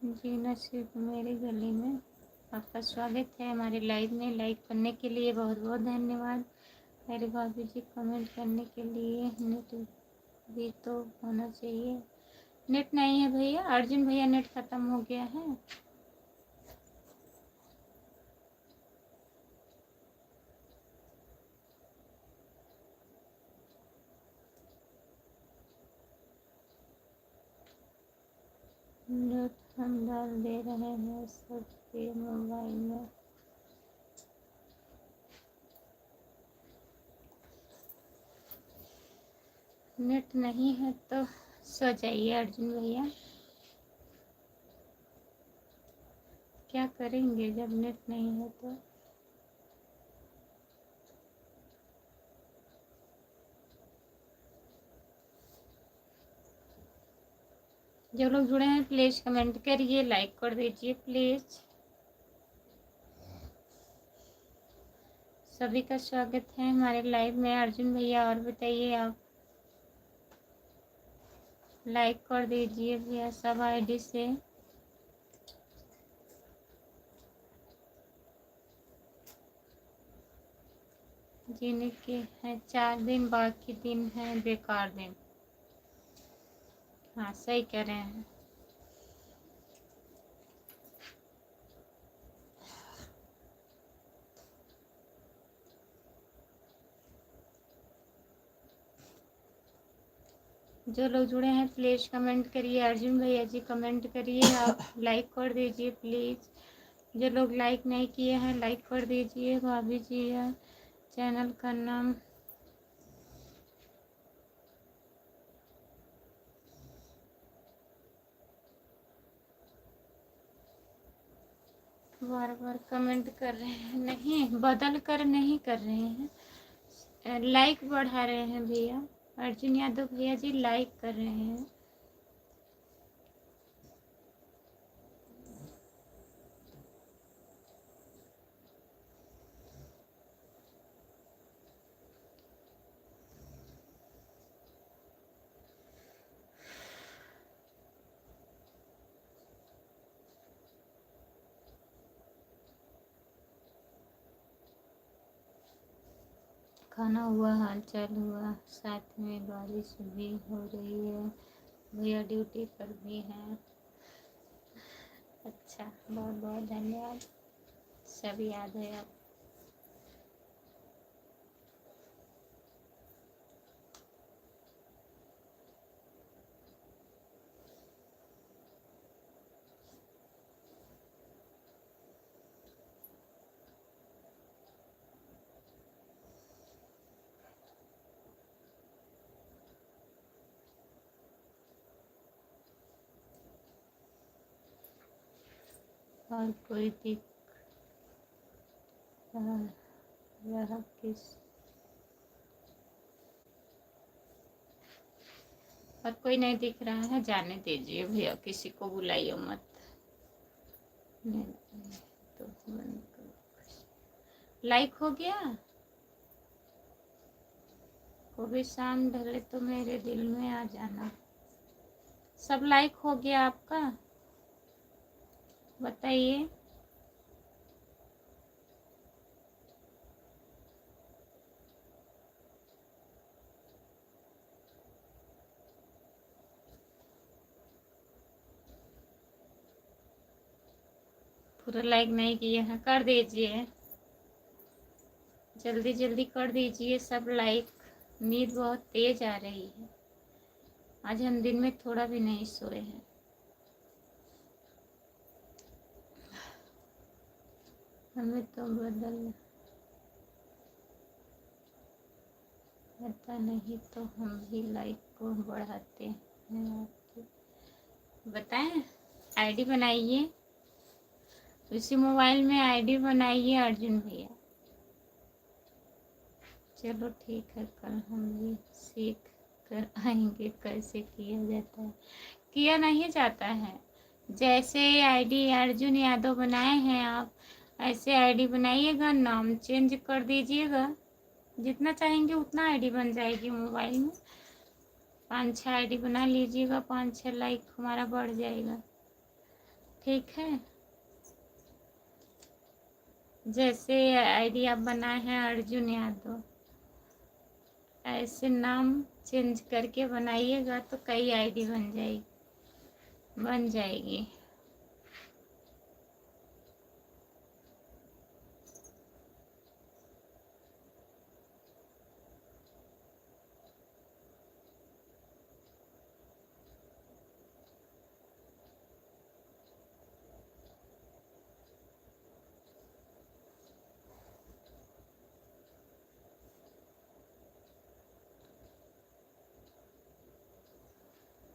जीना सिर्फ मेरी गली में, आपका स्वागत है हमारे लाइव में। लाइक करने के लिए बहुत बहुत धन्यवाद। मेरे भाभी जी कमेंट करने के लिए नेट भी तो होना चाहिए। नेट नहीं है भैया, अर्जुन भैया नेट ख़त्म हो गया है। नेट हम डाल दे रहे हैं सबके मोबाइल में। नेट नहीं है तो सो जाइए अर्जुन भैया, क्या करेंगे जब नेट नहीं है तो। जो लोग जुड़े हैं प्लीज़ कमेंट करिए, लाइक कर दीजिए प्लीज़। सभी का स्वागत है हमारे लाइव में। अर्जुन भैया और बताइए आप, लाइक कर दीजिए भैया सब आईडी से। जीने के हैं 4 दिन, बाकी दिन हैं बेकार दिन। हाँ सही कह रहे हैं। जो लोग जुड़े हैं प्लीज़ कमेंट करिए। अर्जुन भैया जी कमेंट करिए, आप लाइक कर दीजिए प्लीज़। जो लोग लाइक नहीं किए हैं लाइक कर दीजिए। भाभी जी है, चैनल का नाम बार बार कमेंट कर रहे हैं, नहीं बदल कर नहीं कर रहे हैं, लाइक बढ़ा रहे हैं भैया। अर्जुन यादव भैया जी लाइक कर रहे हैं। खाना हुआ, हाल चाल हुआ, साथ में बारिश भी हो रही है। भैया ड्यूटी पर भी हैं। अच्छा, बहुत बहुत धन्यवाद। सब याद है आप। और कोई दिख रहा किस और कोई नहीं दिख रहा है, जाने दीजिए भैया, किसी को बुलाइए मत। नहीं, तो बंद करो। लाइक हो गया। कभी शाम ढले तो मेरे दिल में आ जाना। सब लाइक हो गया आपका, बताइए। पूरा लाइक नहीं किए हैं, कर दीजिए, जल्दी जल्दी कर दीजिए सब लाइक। नींद बहुत तेज आ रही है, आज हम दिन में थोड़ा भी नहीं सोए हैं। हमें तो बदल पता नहीं, तो हम भी लाइक को बढ़ाते हैं आपके। बताएं, आईडी बनाइए, उसी मोबाइल में आईडी बनाइए अर्जुन भैया। चलो ठीक है, कल हम भी सीख कर आएंगे कैसे किया जाता है। किया नहीं जाता है, जैसे आईडी अर्जुन यादव बनाए हैं आप, ऐसे आईडी बनाइएगा, नाम चेंज कर दीजिएगा। जितना चाहेंगे उतना आईडी बन जाएगी मोबाइल में। 5-6 आईडी बना लीजिएगा, 5-6 लाइक हमारा बढ़ जाएगा। ठीक है, जैसे आईडी आप बनाए हैं अर्जुन यादव, ऐसे नाम चेंज करके बनाइएगा तो कई आईडी बन जाएगी।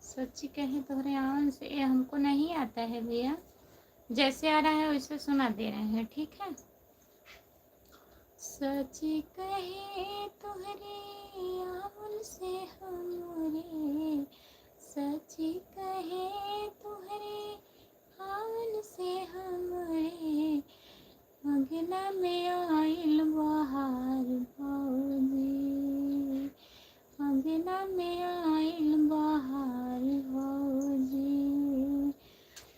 सच्ची कहें तो हरियाणा से ये हमको नहीं आता है भैया, जैसे आ रहा है वैसे सुना दे रहे हैं, ठीक है। सच्ची कहे तो हरियाणा से हमरे, सच्ची कहे तो हरियाणा से हमरे, अगना में आइल बहार भौजी, अगना में आइल बहार भौजी,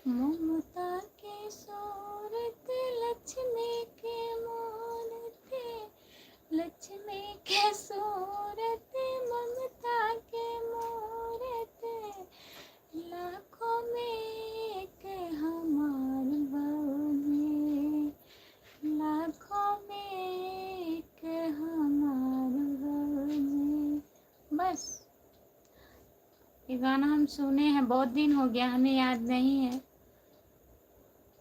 ममता के सूरत लक्ष्मी के मूरत, लक्ष्मी के सूरत ममता के मूरत, लाखों में एक हमार भौजी, लाखों में एक हमार भौजी। बस ये गाना हम सुने हैं, बहुत दिन हो गया, हमें याद नहीं है।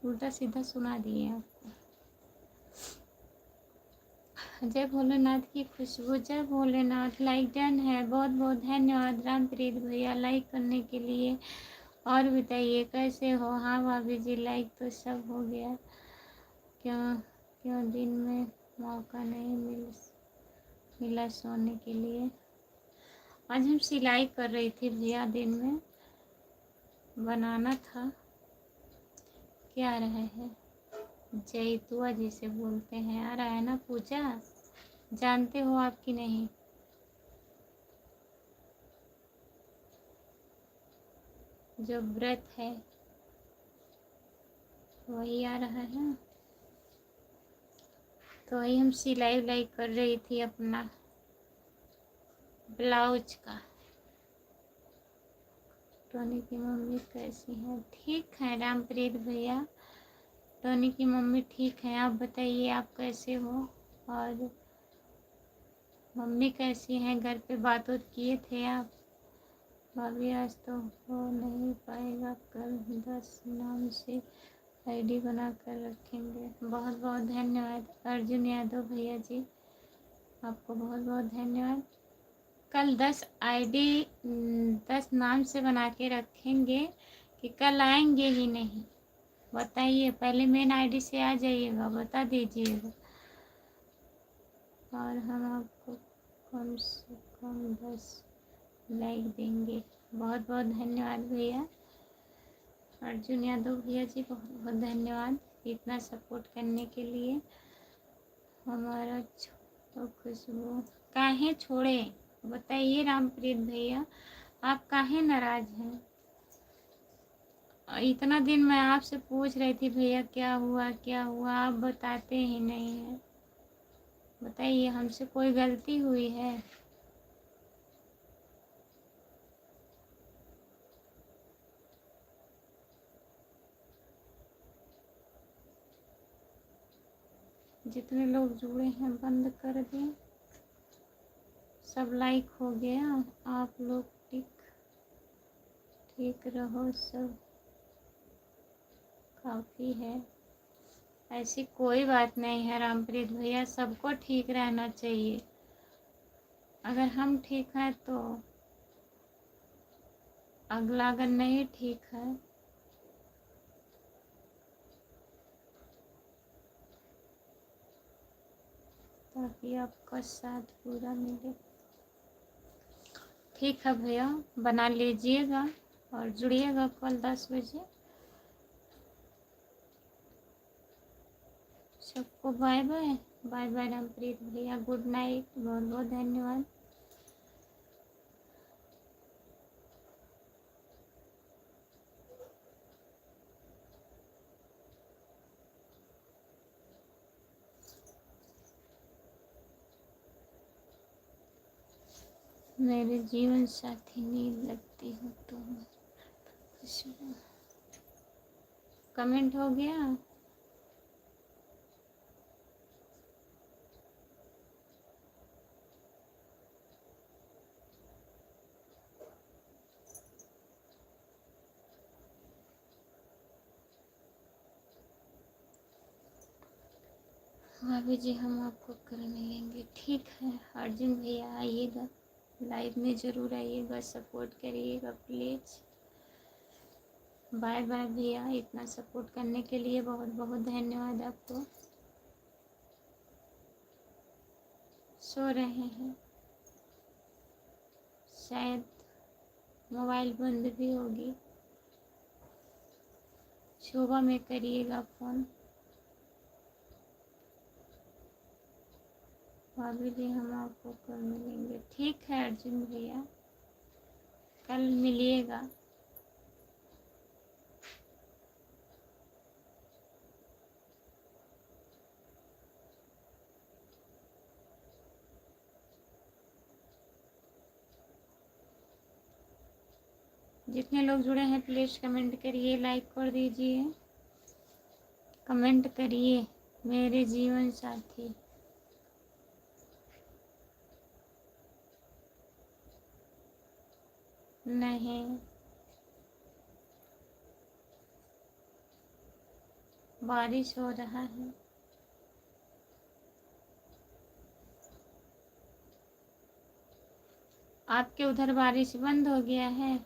उल्टा सीधा सुना दिए आपको। जय भोलेनाथ की खुशबू, जय भोलेनाथ। लाइक डन है, बहुत बहुत धन्यवाद रामप्रीत भैया लाइक करने के लिए। और बताइए कैसे हो? हाँ भाभी जी, लाइक तो सब हो गया। क्यों क्यों दिन में मौका नहीं मिला सोने के लिए? आज हम सिलाई कर रही थी भैया, दिन में बनाना था। क्या रहे हैं? जैतुआ जिसे बोलते हैं, आ रहा है ना पूजा, जानते हो आप कि नहीं? जो व्रत है वही आ रहा है। तो वही हम सिलाई उलाई कर रही थी अपना ब्लाउज का। टोनी की मम्मी कैसी है? ठीक है रामप्रीत भैया, टोनी की मम्मी ठीक है। आप बताइए आप कैसे हो? और मम्मी कैसी हैं? घर पे बात किए थे आप? भाभी आज तो हो नहीं पाएगा, कल 10 नाम से आईडी बना कर रखेंगे। बहुत बहुत धन्यवाद अर्जुन यादव भैया जी, आपको बहुत बहुत धन्यवाद। कल 10 आईडी 10 नाम से बना के रखेंगे कि कल आएंगे ही नहीं? बताइए, पहले मेन आईडी से आ जाइएगा, बता दीजिएगा। और हम आपको कम से कम 10 लाइक देंगे। बहुत बहुत धन्यवाद भैया अर्जुन यादव भैया जी, बहुत बहुत धन्यवाद इतना सपोर्ट करने के लिए। हमारा खुशबू काहे छोड़े? बताइए रामप्रीत भैया, आप काहे नाराज हैं? इतना दिन मैं आपसे पूछ रही थी भैया क्या हुआ क्या हुआ, आप बताते ही नहीं हैं। बताइए, हमसे कोई गलती हुई है? जितने लोग जुड़े हैं बंद कर दें। सब लाइक हो गया। आप लोग ठीक रहो, सब काफ़ी है। ऐसी कोई बात नहीं है रामप्रीत भैया, सबको ठीक रहना चाहिए। अगर हम ठीक हैं तो अगला अगर नहीं ठीक है ताकि आपका साथ पूरा मिले। ठीक है भैया, बना लीजिएगा और जुड़िएगा कल 10 बजे। सबको bye bye. Bye bye Rampreet भैया, गुड नाइट, बहुत बहुत धन्यवाद। मेरे जीवन साथी नींद लगती हो तो कमेंट हो गया। भाभी जी हम आपको कल मिलेंगे, ठीक है? अर्जुन भैया आइएगा, लाइव में ज़रूर आइएगा, सपोर्ट करिएगा प्लीज़। बाय बाय भैया, इतना सपोर्ट करने के लिए बहुत बहुत धन्यवाद आपको। सो रहे हैं शायद, मोबाइल बंद भी होगी। सुबह में करिएगा फ़ोन। भाभी जी हम आपको कल मिलेंगे, ठीक है अर्जुन भैया, कल मिलिएगा। जितने लोग जुड़े हैं प्लीज़ कमेंट करिए, लाइक कर दीजिए, कमेंट करिए मेरे जीवन साथी। नहीं बारिश हो रहा है। आपके उधर बारिश बंद हो गया है?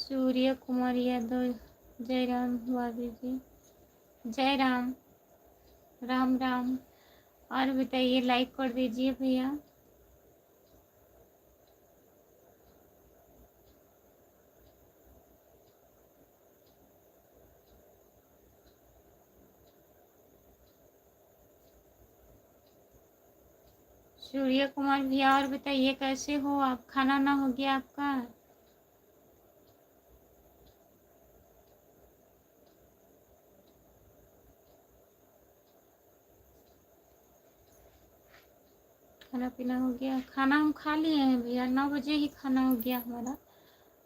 सूर्य कुमार यादव, जय राम भाभी जी, जय राम, राम राम। और बताइए, लाइक कर दीजिए भैया। सूर्य कुमार भैया, और बताइए कैसे हो आप? खाना ना हो गया आपका? खाना पीना हो गया? खाना हम खा लिए हैं भैया, 9 बजे ही खाना हो गया हमारा।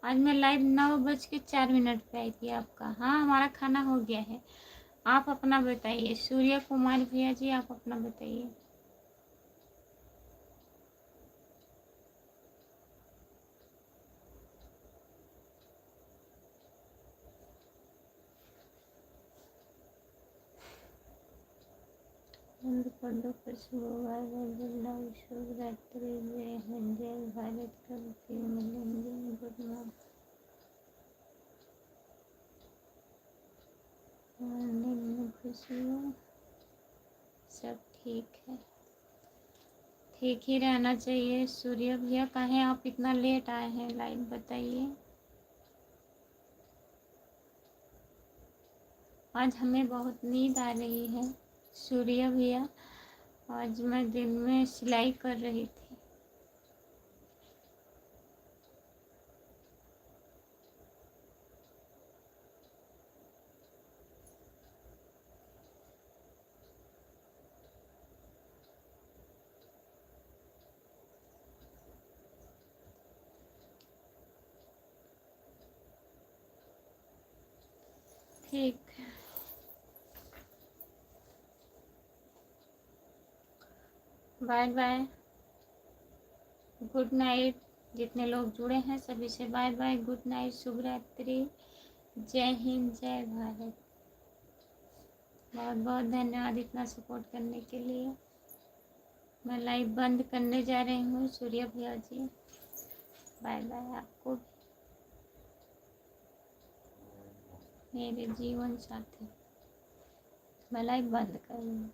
आज मैं लाइव 9:04 पे आई थी आपका। हाँ, हमारा खाना हो गया है। आप अपना बताइए, सूर्य कुमार भैया जी, आप अपना बताइए। बंद कर दो शुभ रात्रि, जय हिंद, जय भारत, कल फिर मिलेंगे, गुड मॉर्निंग, खुशियों, सब ठीक है। ठीक ही रहना चाहिए। सूर्य भैया, कहें आप इतना लेट आए हैं लाइव, बताइए। आज हमें बहुत नींद आ रही है सूर्य भैया। आज मैं दिन में सिलाई कर रही थी। ठीक, बाय बाय, गुड नाइट। जितने लोग जुड़े हैं सभी से बाय बाय, गुड नाइट, शुभ रात्रि, जय हिंद, जय भारत। बहुत बहुत धन्यवाद इतना सपोर्ट करने के लिए। मैं लाइव बंद करने जा रही हूँ सूर्य भैया जी। बाय बाय आपको, मेरे जीवन साथी। मैं लाइव बंद कर रही हूँ।